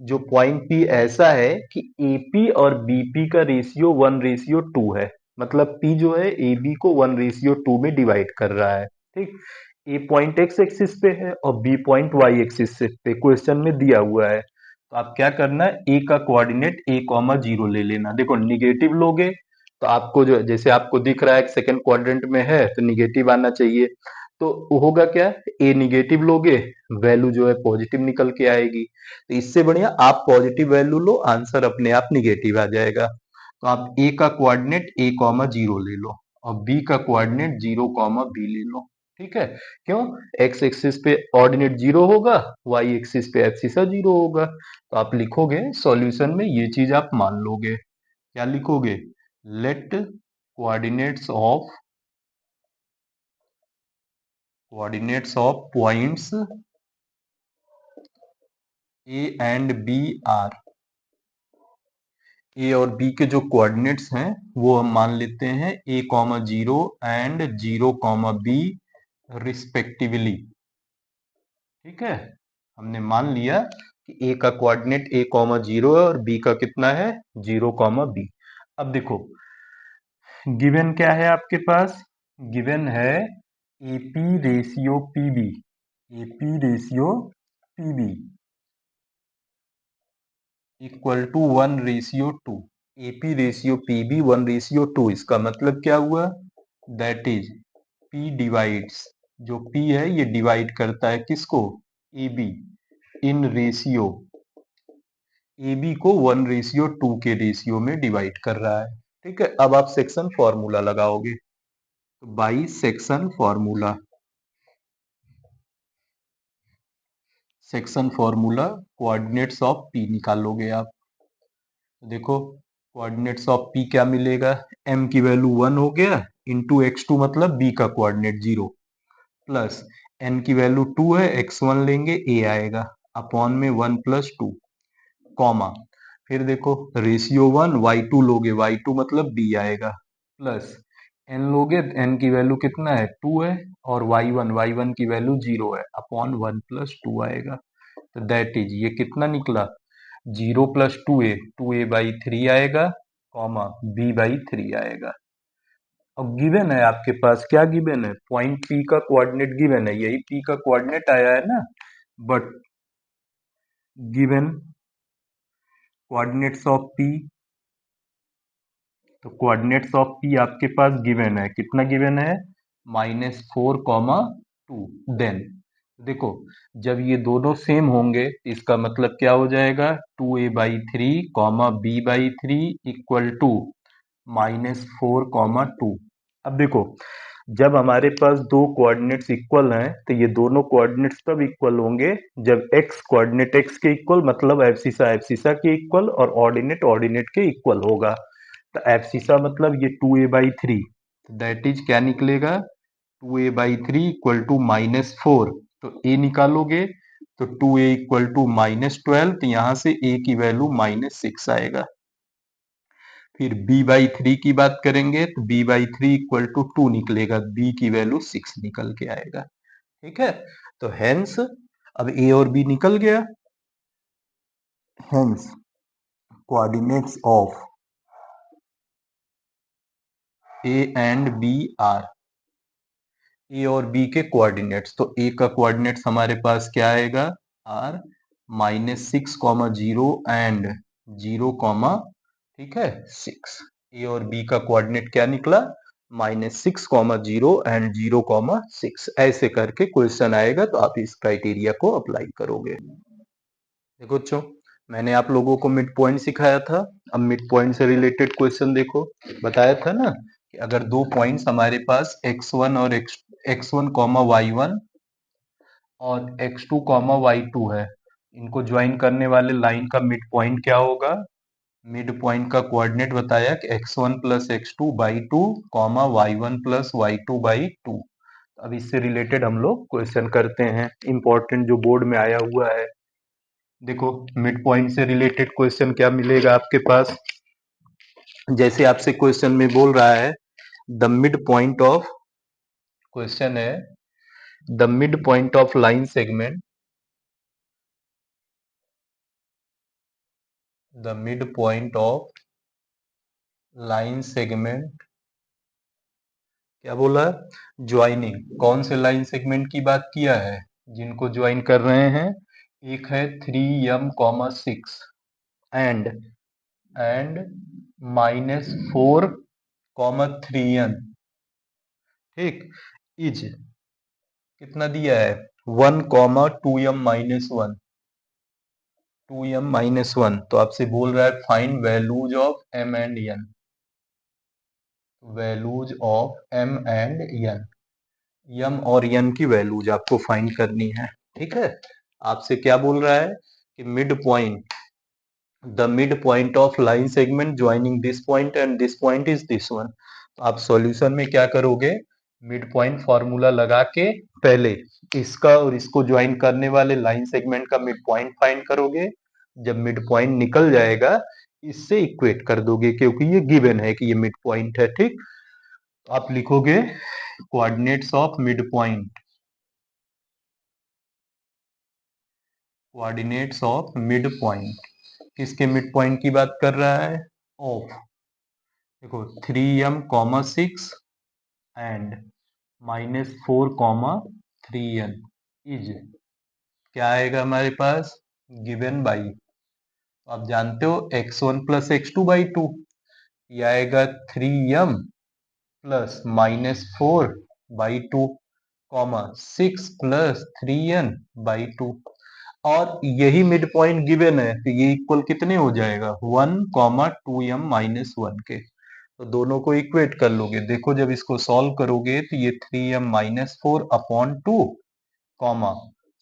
जो पॉइंट P ऐसा है कि AP और BP का रेशियो 1:2 है, मतलब P जो है AB को 1:2 में डिवाइड कर रहा है, ठीक। ए पॉइंट एक्स एक्सिस पे है और बी पॉइंट वाई एक्सिस पे क्वेश्चन में दिया हुआ है। तो आप क्या करना है, ए का कोऑर्डिनेट a कॉमा जीरो ले लेना। देखो निगेटिव लोगे तो आपको जो जैसे आपको दिख रहा है सेकंड क्वाड्रेंट में है तो निगेटिव आना चाहिए, तो होगा क्या, ए निगेटिव लोगे वैल्यू जो है पॉजिटिव निकल के आएगी। तो इससे बढ़िया आप पॉजिटिव वैल्यू लो, आंसर अपने आप निगेटिव आ जाएगा। तो आप ए का कोऑर्डिनेट a कॉमा जीरो ले लो और बी का कोऑर्डिनेट जीरो कॉमा बी ले लो। ठीक है, क्यों, एक्स एक्सिस पे ऑर्डिनेट जीरो होगा, वाई एक्सिस पे एब्सिसा जीरो होगा। तो आप लिखोगे सॉल्यूशन में ये चीज आप मान लोगे, क्या लिखोगे, let coordinates of points A and B are, A और बी के जो कोऑर्डिनेट्स हैं वो हम मान लेते हैं A comma zero and zero comma B respectively. ठीक है, हमने मान लिया कि ए का कोऑर्डिनेट a कॉमा जीरो है और b का कितना है, जीरो कॉमा बी। अब देखो गिवन क्या है आपके पास, गिवन है AP ratio PB, AP ratio PB equal to 1:2, AP ratio PB 1:2। इसका मतलब क्या हुआ, दैट इज P डिवाइड्स, जो P है ये डिवाइड करता है किसको, AB इन रेशियो, AB को 1:2 के रेशियो में डिवाइड कर रहा है। ठीक है, अब आप सेक्शन फॉर्मूला लगाओगे, तो by section formula, section formula coordinates of P निकालोगे आप। देखो कोऑर्डिनेट्स ऑफ P क्या मिलेगा, m की वैल्यू 1 हो गया इंटू x2 मतलब b का कोऑर्डिनेट 0, प्लस n की वैल्यू 2 है, x1 लेंगे a आएगा अपॉन में 1 प्लस 2, कॉमा, फिर देखो रेशियो 1, y2 लोगे y2 मतलब b आएगा, प्लस n लोगे n की वैल्यू कितना है 2 है, और y1 की वैल्यू 0 है अपॉन 1 प्लस 2 आएगा। तो दैट इज ये कितना निकला, 0 प्लस 2a आएगा, कॉमा b/3 आएगा। अब गिवन है आपके पास, क्या गिवन है, पॉइंट P का कोऑर्डिनेट गिवन है, यही P का कोऑर्डिनेट आया है ना, but given coordinates of P, तो कोऑर्डिनेट्स ऑफ P आपके पास गिवन है, कितना गिवन है, -4, 2। देन देखो जब ये दोनों सेम होंगे इसका मतलब क्या हो जाएगा, 2a/3 b/3 इक्वल टू -4, 2। अब देखो जब हमारे पास दो कोऑर्डिनेट्स इक्वल हैं तो ये दोनों कोऑर्डिनेट्स तब इक्वल होंगे जब x कोऑर्डिनेट x के इक्वल मतलब एब्सिसा एब्सिसा के इक्वल और ऑर्डिनेट ऑर्डिनेट के इक्वल होगा। तो एब्सिसा मतलब ये 2a/3, दैट इज क्या निकलेगा, 2a/3 इक्वल टू -4, तो a निकालोगे तो 2a इक्वल टू -12, तो यहां से a की वैल्यू -6 आएगा। फिर b/3 की बात करेंगे तो b/3 इक्वल टू 2 निकलेगा, b की वैल्यू 6 निकल के आएगा। ठीक है, तो हेंस अब a और b निकल गया, hence coordinates of a and b are, A और बी के कोऑर्डिनेट्स, तो ए का कोऑर्डिनेट्स हमारे पास क्या आएगा, आर -6, 0 एंड 0, ठीक है 6। ए और बी का कोऑर्डिनेट क्या निकला, -6, 0 एंड 0, 6। ऐसे करके क्वेश्चन आएगा तो आप इस क्राइटेरिया को अप्लाई करोगे। देखो बच्चों मैंने आप लोगों को मिड पॉइंट सिखाया था, अब मिड पॉइंट से रिलेटेड क्वेश्चन देखो, बताया था ना कि अगर दो पॉइंट्स हमारे पास x1 और x1 y1 और x2 y2 है, इनको ज्वाइन करने वाले लाइन का मिड पॉइंट क्या होगा, मिड पॉइंट का कोऑर्डिनेट बताया कि x1 plus x2/2 y1 plus y2/2। अब इससे रिलेटेड हम लोग क्वेश्चन करते हैं, इंपॉर्टेंट जो बोर्ड में आया हुआ है। देखो मिड पॉइंट से रिलेटेड क्वेश्चन क्या मिलेगा आपके पास, जैसे आपसे क्वेश्चन में बोल रहा है the mid point of, question है the mid point of line segment, the mid point of line segment क्या बोला? ज्वाइनिंग। कौन से लाइन सेगमेंट की बात किया है जिनको ज्वाइन कर रहे हैं? एक है 3m, 6 एंड -4, 3n। ठीक। इज कितना दिया है? 1, 2m-1, 2m-1। तो आपसे बोल रहा है find values of m and n, values of m and n, m और n की वैल्यूज आपको फाइंड करनी है। ठीक है। आपसे क्या बोल रहा है कि mid point, the mid point of line segment joining this point and this point is this one. तो आप सॉल्यूशन में क्या करोगे? मिड पॉइंट फॉर्मूला लगा के पहले इसका और इसको ज्वाइन करने वाले लाइन सेगमेंट का मिड पॉइंट फाइंड करोगे। जब मिड पॉइंट निकल जाएगा इससे इक्वेट कर दोगे, क्योंकि ये गिवन है कि ये मिड पॉइंट है। ठीक। तो आप लिखोगे coordinates of mid point, coordinates of mid point. किसके मिड पॉइंट की बात कर रहा है? ऑफ, देखो 3m, 6 एंड -4, 3n इज, क्या आएगा हमारे पास? गिवन बाई, आप जानते हो x1 + x2/2, ये आएगा 3m +-4/2, 6 + 3n/2। और यही मिड पॉइंट गिवन है तो ये इक्वल कितने हो जाएगा? 1, 2m-1 के। तो दोनों को इक्वेट कर लोगे। देखो जब इसको सॉल्व करोगे तो ये 3m-4/2,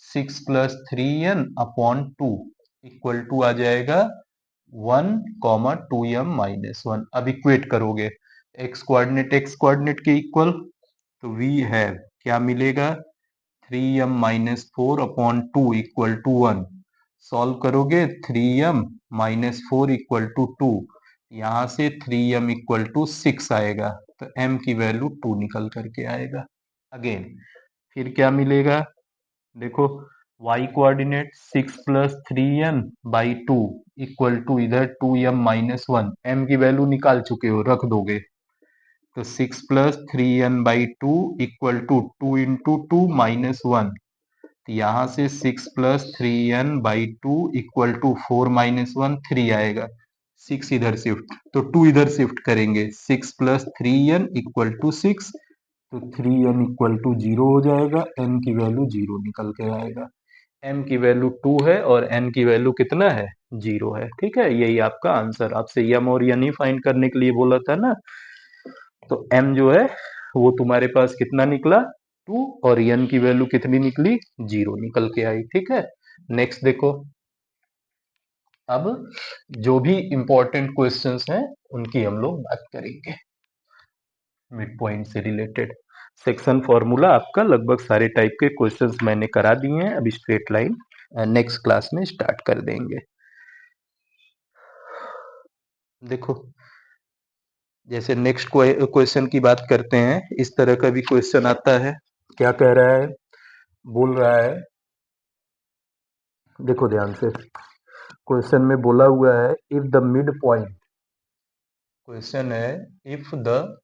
6 + 3n/2 इक्वल टू आ जाएगा 1, 2m-1। अब इक्वेट करोगे x कोऑर्डिनेट के इक्वल, तो वी है क्या मिलेगा? 3m-4/2 equal to 1। सॉल्व करोगे 3m-4 इक्वल टू 2, यहां से 3m इक्वल टू 6 आएगा, तो m की वैल्यू 2 निकल करके आएगा। अगेन फिर क्या मिलेगा? देखो y coordinate 6 + 3n/2 equal to इधर 2m-1, m की वैल्यू निकाल चुके हो, रख दोगे। तो 6 + 3n/2 इक्वल टू 2 × 2 -1, तो यहाँ से 6 + 3n/2 इक्वल टू 4 - 1, 3 आएगा। 6 इधर शिफ्ट, तो 2 इधर शिफ्ट करेंगे। 6 + 3n इक्वल टू 6, तो 3n इक्वल टू 0 हो जाएगा, n की वैल्यू 0 निकल के आएगा। m की वैल्यू 2 है और n की वैल्यू कितना है? 0 है। ठीक है, यही आपका आंसर। आपसे m और n ही फाइंड करने के लिए बोला था ना, तो m जो है वो तुम्हारे पास कितना निकला? 2, और n की वैल्यू कितनी निकली? 0 निकल के आई। ठीक है। नेक्स्ट देखो, अब जो भी इंपॉर्टेंट क्वेश्चंस हैं उनकी हम लोग बात करेंगे मिड पॉइंट से रिलेटेड। सेक्शन फॉर्मूला आपका लगभग सारे टाइप के क्वेश्चंस मैंने करा दिए हैं। अभी स्ट्रेट लाइन नेक्स्ट क्लास में स्टार्ट कर देंगे। देखो जैसे नेक्स्ट क्वेश्चन की बात करते हैं, इस तरह का भी क्वेश्चन आता है। क्या कह रहा है? बोल रहा है, देखो ध्यान से, क्वेश्चन में बोला हुआ है if the mid point, question है इफ द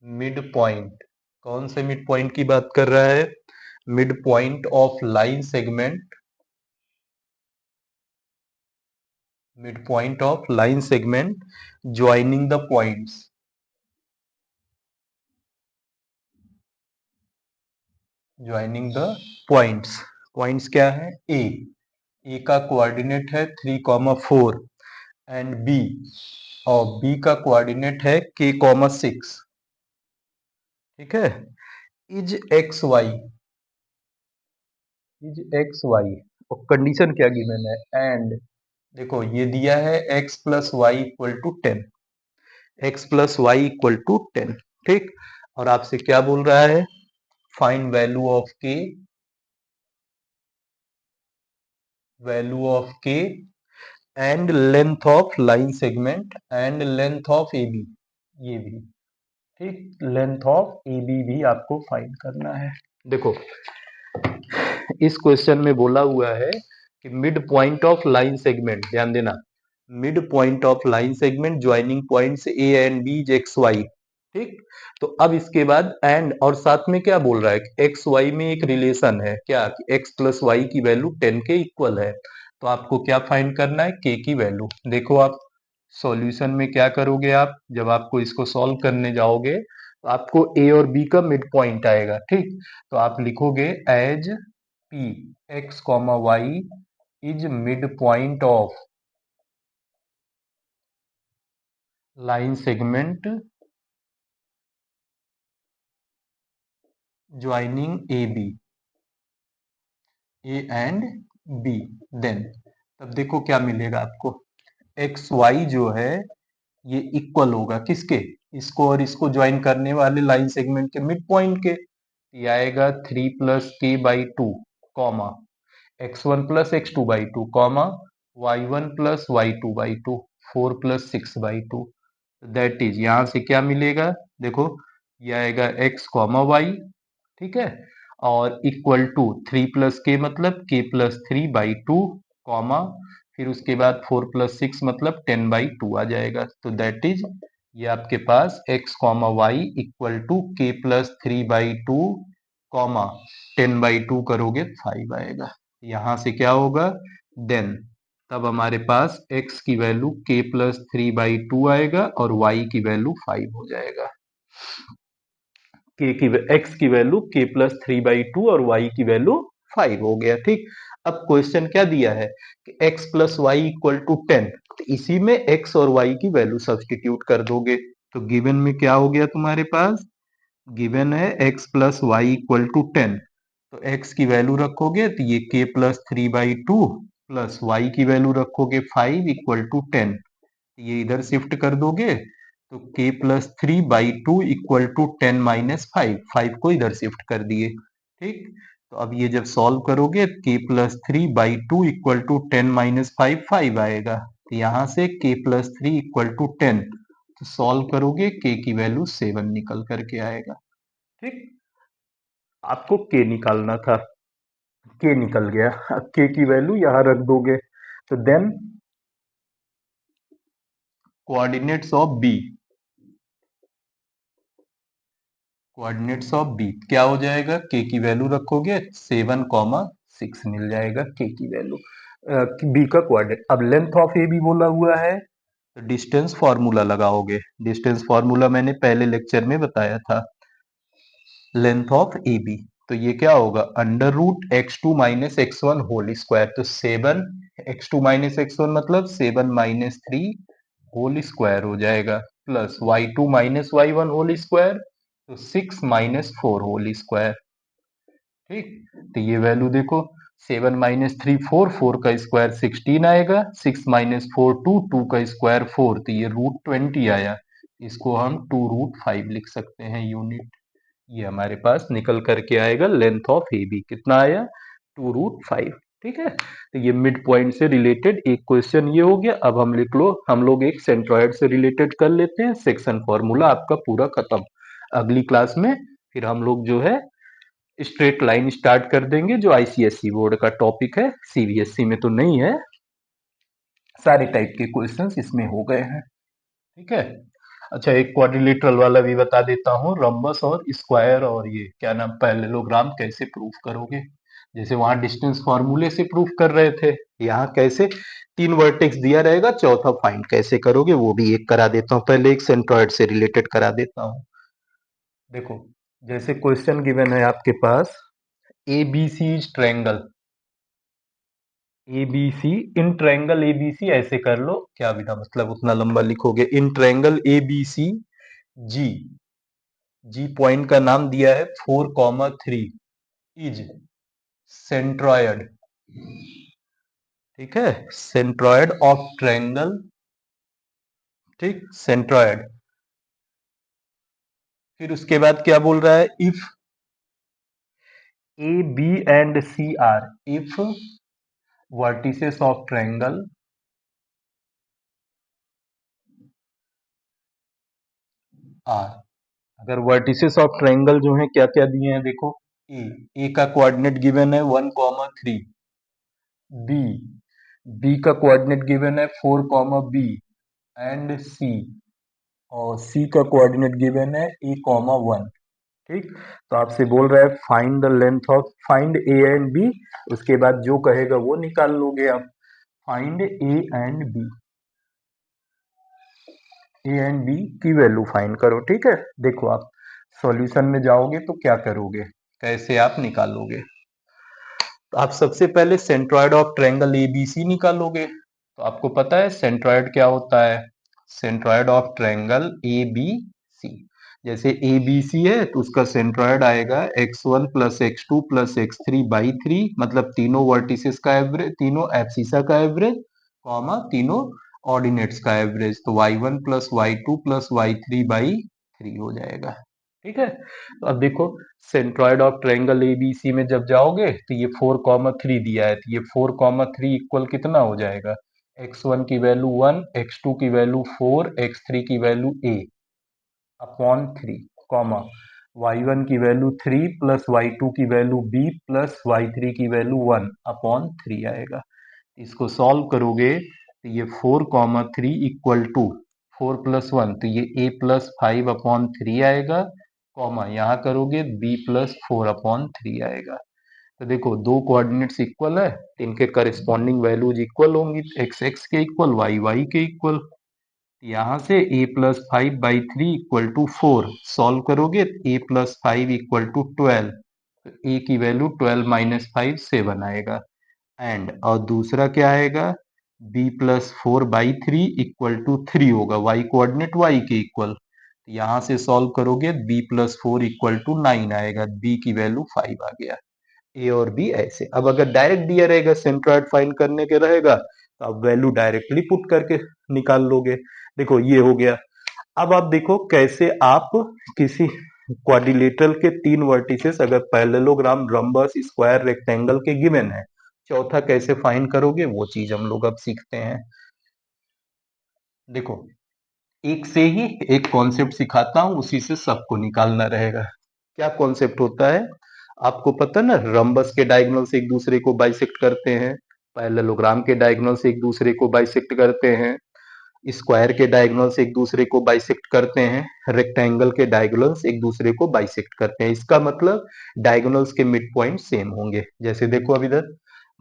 मिड पॉइंट, कौन से मिड पॉइंट की बात कर रहा है? Mid point of line segment, mid point of line segment joining the points, joining the points. Points क्या है? ए का कोऑर्डिनेट है 3, 4 एंड बी, और बी का कोऑर्डिनेट है k, 6। ठीक है। Is x y, is x y, और कंडीशन क्या गिवन है? एंड देखो ये दिया है x + y = 10, x + y = 10। ठीक। और आपसे क्या बोल रहा है? Find value of k, value of k and length of line segment and length of A B, ये भी। ठीक, लेंथ ऑफ ए बी भी आपको फाइंड करना है। देखो इस क्वेश्चन में बोला हुआ है कि mid point of line segment, ध्यान देना, mid point of line segment joining points A and B is x y. ठीक। तो अब इसके बाद एंड और साथ में क्या बोल रहा है कि एक्स वाई में एक रिलेशन है क्या, एक्स प्लस वाई की वैल्यू 10 के इक्वल है। तो आपको क्या फाइंड करना है, के की वैल्यू। देखो आप सॉल्यूशन में क्या करोगे, आप जब आपको इसको सॉल्व करने जाओगे तो आपको ए और बी का मिड पॉइंट आएगा। ठीक। तो आप लिखोगे as P x comma y is mid point of line segment joining A B, A and B. Then तब देखो क्या मिलेगा आपको, एक्स वाई जो है ये इक्वल होगा किसके, इसको और इसको ज्वाइन करने वाले लाइन सेगमेंट के मिड पॉइंट के। ये आएगा 3 + k/2 comma x1 + x2/2 comma y1 + y2/2 4 + 6/2। That is यहां से क्या मिलेगा, देखो ये आएगा x कॉमा वाई, ठीक है, और इक्वल टू 3 + k मतलब k+3/2 कॉमा फिर उसके बाद 4 + 6 मतलब 10/2 आ जाएगा। तो दैट इज ये आपके पास x comma y equal to k+3/2 comma 10/2 करोगे 5 आएगा। यहां से क्या होगा, देन तब हमारे पास x की वैल्यू k+3/2 आएगा और y की वैल्यू 5 हो जाएगा। x की वैल्यू k+3/2 और y की वैल्यू 5 हो गया। ठीक। अब क्वेश्चन क्या दिया है कि x + y = 10, तो इसी में x और y की वैल्यू सब्स्टिट्यूट कर दोगे। तो गिवन में क्या हो गया तुम्हारे पास, गिवन है x + y = 10, तो x की वैल्यू रखोगे तो ये k+3/2 प्लस y की वैल्यू रखोगे 5 = 10, ये इधर शिफ्ट कर दोगे तो k+3/2 = 10 - 5 को इधर शिफ्ट कर दिए। ठीक। तो अब ये जब सॉल्व करोगे k+3/2 = 10 - 5 5 आएगा, तो यहां से k+3 = 10, तो सॉल्व करोगे k की वैल्यू 7 निकल करके आएगा। ठीक। आपको k निकालना था, k निकल गया। अब k की वैल्यू यहां रख दोगे तो then coordinates of B, coordinates of B क्या हो जाएगा, के की वैल्यू रखोगे 7, 6 मिल जाएगा के की वैल्यू, बी का कोऑर्डिनेट। अब लेंथ ऑफ ए बी बोला हुआ है तो डिस्टेंस फॉर्मूला लगाओगे। डिस्टेंस फॉर्मूला मैंने पहले लेक्चर में बताया था, लेंथ ऑफ ए बी। तो ये क्या होगा, √x2 - x1 होल स्क्वायर, तो 7 x2 - x1 मतलब 7 - 3 होल स्क्वायर हो जाएगा, plus y2 - y1 whole square, तो 6 - 4 होल स्क्वायर। ठीक। तो ये वैल्यू देखो, 7 - 3 4, 4 का स्क्वायर 16 आएगा, 6 - 4 2, 2 का स्क्वायर 4, तो ये √20 आया। इसको हम 2√5 लिख सकते हैं यूनिट। ये हमारे पास निकल करके आएगा लेंथ ऑफ ए बी कितना आया, 2√5। ठीक है। तो ये मिड पॉइंट से रिलेटेड एक क्वेश्चन ये हो गया। अब हम लोग एक सेंट्रॉयड से रिलेटेड कर लेते हैं, सेक्शन फॉर्मूला आपका पूरा खत्म। अगली क्लास में फिर हम लोग जो है स्ट्रेट लाइन स्टार्ट कर देंगे, जो आईसीएसई बोर्ड का टॉपिक है, सीबीएसई में तो नहीं है। सारे टाइप के क्वेश्चंस इसमें हो गए हैं। ठीक है। अच्छा, एक क्वाड्रिलेटरल वाला भी बता देता हूँ, रम्बस और स्क्वायर और ये क्या नाम पैरेललोग्राम कैसे प्रूफ करोगे। जैसे वहां डिस्टेंस फॉर्मूले से प्रूफ कर रहे थे, यहाँ कैसे 3 वर्टेक्स दिया रहेगा, चौथा फाइंड कैसे करोगे वो भी एक करा देता हूँ। पहले एक सेंट्रॉयड से रिलेटेड करा देता हूँ। देखो, जैसे क्वेश्चन गिवन है आपके पास, A B C is triangle, A B C, in triangle A B C ऐसे कर लो, क्या बिना मतलब उतना लंबा लिखोगे, in triangle A B C G, G point का नाम दिया है 4, 3 इज सेंट्रॉयड। ठीक है, सेंट्रॉयड ऑफ ट्रायंगल। ठीक, सेंट्रॉयड। फिर उसके बाद क्या बोल रहा है, if A B and C are, if vertices of triangle are, अगर वर्टिसेस ऑफ ट्रायंगल जो है क्या क्या दिए हैं देखो, ए, ए का कोऑर्डिनेट गिवन है 1, 3, बी, बी का कोऑर्डिनेट गिवन है 4, बी एंड सी, और सी का कोऑर्डिनेट गिवन है a,1। ठीक, तो आपसे बोल रहा है find the length of, find A and B, उसके बाद जो कहेगा वो निकाल लोगे आप। फाइंड ए एंड बी की वैल्यू फाइंड करो। ठीक है, देखो आप सॉल्यूशन में जाओगे तो क्या करोगे, कैसे आप निकालोगे। तो आप सबसे पहले सेंट्रॉइड ऑफ ट्रायंगल एबीसी निकालोगे। तो आपको पता है सेंट्रॉइड क्या होता है, सेंट्रॉइड ऑफ ट्रायंगल एबीसी। जैसे एबीसी है तो उसका सेंट्रॉइड आएगा x1 plus x2 plus x3 by 3, मतलब तीनों वर्टिसेस का एवरेज, तीनों एब्सिसा का एवरेज, कॉमा तीनों ऑर्डिनेट्स का एवरेज, तो y1 plus y2 plus y3 by 3 हो जाएगा। ठीक है, तो अब देखो सेंट्रॉइड ऑफ ट्रायंगल एबीसी में जब जाओगे तो ये 4,3 दिया है, तो ये 4,3 इक्वल कितना हो जाएगा, x1 की वैल्यू 1, x2 की वैल्यू 4, x3 की value a upon 3, comma y1 की वैल्यू 3 प्लस y2 की वैल्यू b प्लस y3 की वैल्यू 1 अपॉन 3 आएगा। इसको सॉल्व करोगे तो ये 4,3 इक्वल टू 4 प्लस 1, तो ये a प्लस 5 अपॉन 3 आएगा, कॉमा यहाँ करोगे b प्लस 4 अपॉन 3 आएगा। तो देखो दो कोऑर्डिनेट्स इक्वल है, इनके करस्पॉन्डिंग वैल्यूज इक्वल होंगी, एक्स एक्स के इक्वल, वाई वाई के इक्वल। यहाँ से a plus 5/3 equal to 4 solve करोगे, a प्लस 5 इक्वल टू 12, तो a की वैल्यू 12 माइनस 5 7 आएगा। एंड और दूसरा क्या आएगा, b प्लस 4/3 इक्वल टू 3 होगा, y कोऑर्डिनेट y के इक्वल। यहाँ से सॉल्व करोगे b प्लस 4 इक्वल टू 9 आएगा, b की वैल्यू 5 आ गया। ए और बी ऐसे। अब अगर डायरेक्ट दिया रहेगा सेंट्रॉइड फाइंड करने के रहेगा तो आप वैल्यू डायरेक्टली पुट करके निकाल लोगे। देखो ये हो गया। अब आप देखो कैसे आप किसी क्वाड्रिलेटरल के तीन वर्टिसेस अगर पैरेललोग्राम, रंबस, स्क्वायर, रेक्टेंगल के गिवन है, चौथा कैसे फाइंड करोगे वो चीज हम लोग अब सीखते हैं। देखो एक से ही एक कॉन्सेप्ट सिखाता हूं, उसी से सबको निकालना रहेगा। क्या कॉन्सेप्ट होता है आपको पता ना, रंबस के डायगोनल से एक दूसरे को बाइसेक्ट करते हैं, पैरेललोग्राम के डायगोनल से एक दूसरे को बाइसेक्ट करते हैं, स्क्वायर के डायगोनल से एक दूसरे को बाइसेक्ट करते हैं, रेक्टेंगल के डायगोनल से एक दूसरे को बाइसेक्ट करते हैं। इसका मतलब डायगोनल्स के मिड पॉइंट सेम होंगे। जैसे देखो अब इधर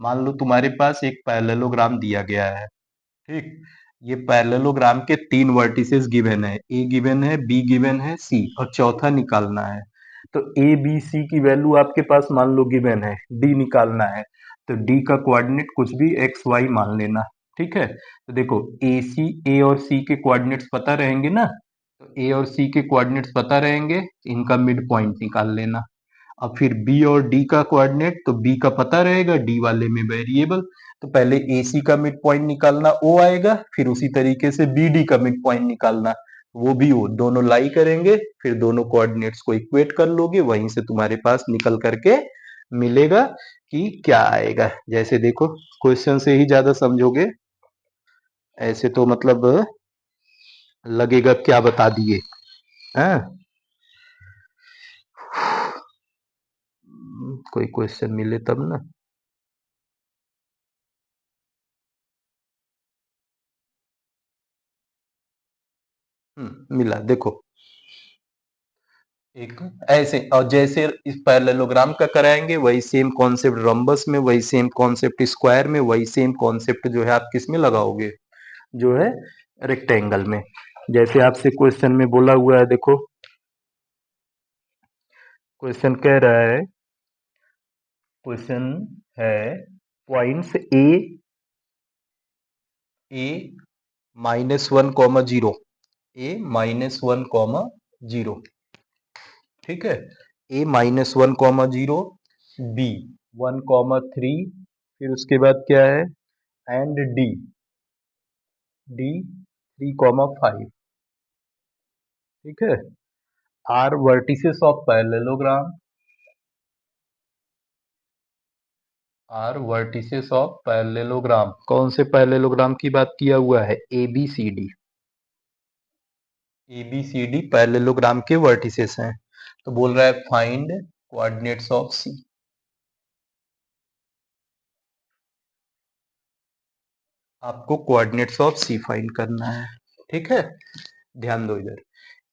मान लो तुम्हारे पास एक पैरेललोग्राम दिया गया है, ठीक, ये पैरेललोग्राम के तीन वर्टिसेस गिवन है, ए गिवन है, बी गिवन है, सी, और चौथा निकालना है। तो ए बी सी की वैल्यू आपके पास मान लो गिवन है, डी निकालना है, तो डी का कोऑर्डिनेट कुछ भी एक्स वाई मान लेना। ठीक है, तो देखो ए सी, ए और सी के कोऑर्डिनेट्स पता रहेंगे ना, तो ए और सी के कोऑर्डिनेट्स पता रहेंगे, इनका मिड पॉइंट निकाल लेना। अब फिर बी और डी का कोऑर्डिनेट, तो बी का पता रहेगा, डी वाले में वेरिएबल, तो पहले ए सी का मिड पॉइंट निकालना, ओ आएगा, फिर उसी तरीके से बी डी का मिड पॉइंट निकालना, वो भी ओ, दोनों लाई करेंगे, फिर दोनों कोऑर्डिनेट्स को इक्वेट कर लोगे, वहीं से तुम्हारे पास निकल करके मिलेगा कि क्या आएगा। जैसे देखो क्वेश्चन से ही ज्यादा समझोगे, ऐसे तो मतलब लगेगा क्या बता दिए। हाँ, कोई क्वेश्चन मिले तब ना। मिला, देखो एक ऐसे, और जैसे इस पैरेललोग्राम का कराएंगे वही सेम कॉन्सेप्ट रंबस में, वही सेम कॉन्सेप्ट स्क्वायर में, वही सेम कॉन्सेप्ट जो है आप किस में लगाओगे, जो है रेक्टेंगल में। जैसे आपसे क्वेश्चन में बोला हुआ है, देखो क्वेश्चन कह रहा है, क्वेश्चन है पॉइंट्स ए -1, 0, a -1, 0, ठीक है, a -1, 0, b 1, 3, फिर उसके बाद क्या है, एंड d 3, 5, ठीक है, are vertices of parallelogram, are vertices of parallelogram, कौन से पैरेललोग्राम की बात किया हुआ है, A B C D, A B C D parallelogram के वर्टिसेस हैं। तो बोल रहा है फाइंड कोऑर्डिनेट्स ऑफ सी, आपको कोऑर्डिनेट्स ऑफ सी फाइंड करना है। ठीक है, ध्यान दो इधर,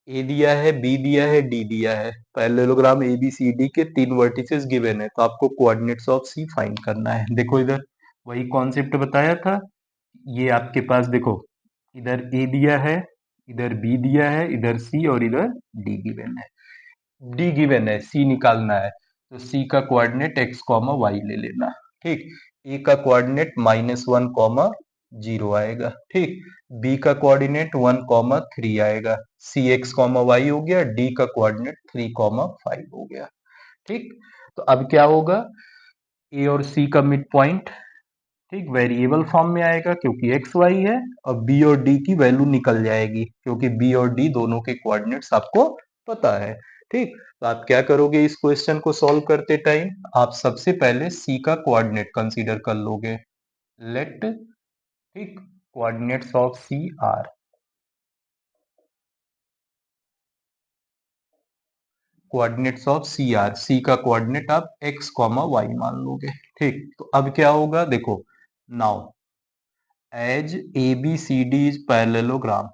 ए दिया है, बी दिया है, डी दिया है, parallelogram A B C D के 3 वर्टिसेस गिवन है, तो आपको कोऑर्डिनेट्स ऑफ सी फाइंड करना है। देखो इधर वही कॉन्सेप्ट बताया था, ये आपके पास देखो इधर ए दिया है, इधर बी दिया है, इधर सी और इधर डी गिवन है। डी गिवन है, सी निकालना है, तो सी का कोऑर्डिनेट एक्स कॉमा वाई ले लेना। ठीक, ए का कोऑर्डिनेट -1, 0 आएगा। ठीक, बी का कोऑर्डिनेट 1, 3 आएगा। सी एक्स कॉमा वाई हो गया, डी का कोऑर्डिनेट 3, 5 हो गया। ठीक, तो अब क्या होगा, ए और सी का मिड पॉइंट, ठीक, वेरिएबल फॉर्म में आएगा क्योंकि एक्स वाई है, और बी और डी की वैल्यू निकल जाएगी क्योंकि बी और डी दोनों के कोऑर्डिनेट्स आपको पता है। ठीक, तो आप क्या करोगे इस क्वेश्चन को सॉल्व करते टाइम, आप सबसे पहले सी का कोऑर्डिनेट कंसीडर कर लोगे। लेट, ठीक, coordinates of C are, coordinates of C are, C का कोऑर्डिनेट आप एक्स कॉमा वाई मान लोगे। ठीक, तो अब क्या होगा देखो, now as A B C D is parallelogram,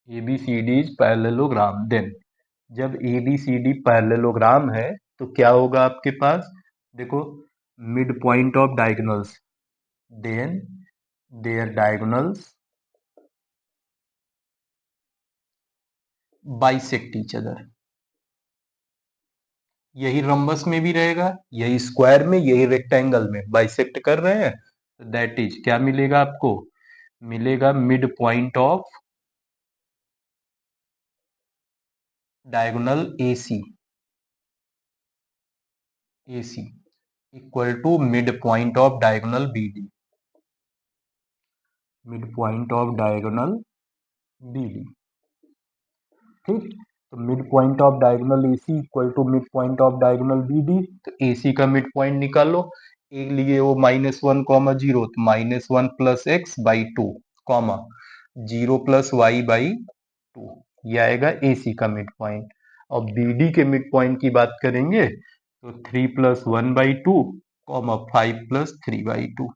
ABCD is parallelogram, then जब ABCD पैरेललोग्राम है तो क्या होगा आपके पास, देखो mid point of diagonals, then their diagonals bisect each other. यही रंबस में भी रहेगा, यही स्क्वायर में, यही रेक्टेंगल में बाइसेक्ट कर रहे हैं, दैट इज क्या मिलेगा आपको, मिलेगा mid point of diagonal AC, AC equal to mid point of diagonal BD, mid point of diagonal BD। ठीक, तो mid point of diagonal AC equal to mid point of diagonal BD, तो AC का मिड पॉइंट निकालो, एक लिए वो -1, 0, तो -1 + x/2 कॉमा 0 + y/2, ये आएगा AC का मिड पॉइंट। और BD के मिड पॉइंट की बात करेंगे तो 3 + 1/2 कॉमा 5 + 3/2,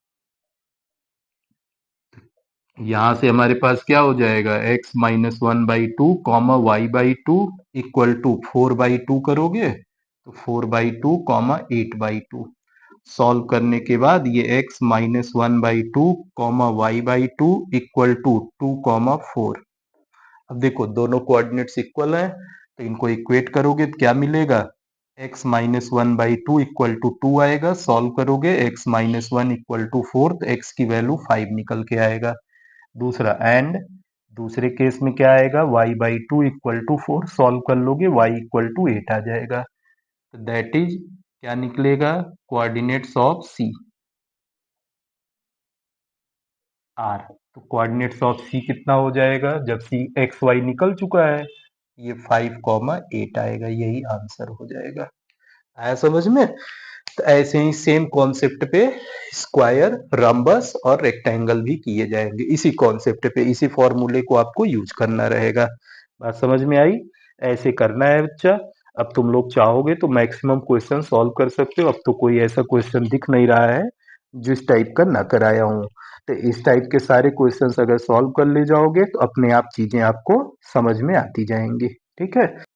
यहां से हमारे पास क्या हो जाएगा, x - 1/2 comma y/2 equal to 4/2 करोगे तो 4/2 कॉमा 8/2, सॉल्व करने के बाद ये x - 1/2 comma y/2 equal to 2,4। अब देखो दोनों कोऑर्डिनेट्स इक्वल हैं तो इनको इक्वेट करोगे तो क्या मिलेगा, x - 1/2 इक्वल टू 2 आएगा, सॉल्व करोगे x - 1 इक्वल टू 4, तो x की वैल्यू 5 निकल के आएगा। दूसरा एंड, दूसरे केस में क्या आएगा, y/2 इक्वल टू 4, सॉल्व कर लोगे y इक्वल टू 8 आ जाएगा, तो दैट इज क्या निकलेगा, कोऑर्डिनेट्स ऑफ सी आर। तो कोऑर्डिनेट्स ऑफ सी कितना हो जाएगा, जब सी एक्स वाई निकल चुका है, ये 5,8 आएगा, यही आंसर हो जाएगा। आया समझ में, तो ऐसे ही सेम कॉन्सेप्ट पे स्क्वायर, रंबस और रेक्टेंगल भी किए जाएंगे, इसी कॉन्सेप्ट पे, इसी फॉर्मूले को आपको यूज करना रहेगा। बात समझ में आई, ऐसे करना है बच्चा। अब तुम लोग चाहोगे तो मैक्सिमम क्वेश्चन सॉल्व कर सकते हो, अब तो कोई ऐसा क्वेश्चन दिख नहीं रहा है जिस टाइप का ना कराया हूं, तो इस टाइप के सारे क्वेश्चंस अगर सॉल्व कर ले जाओगे तो अपने आप चीजें आपको समझ में आती जाएंगी। ठीक है।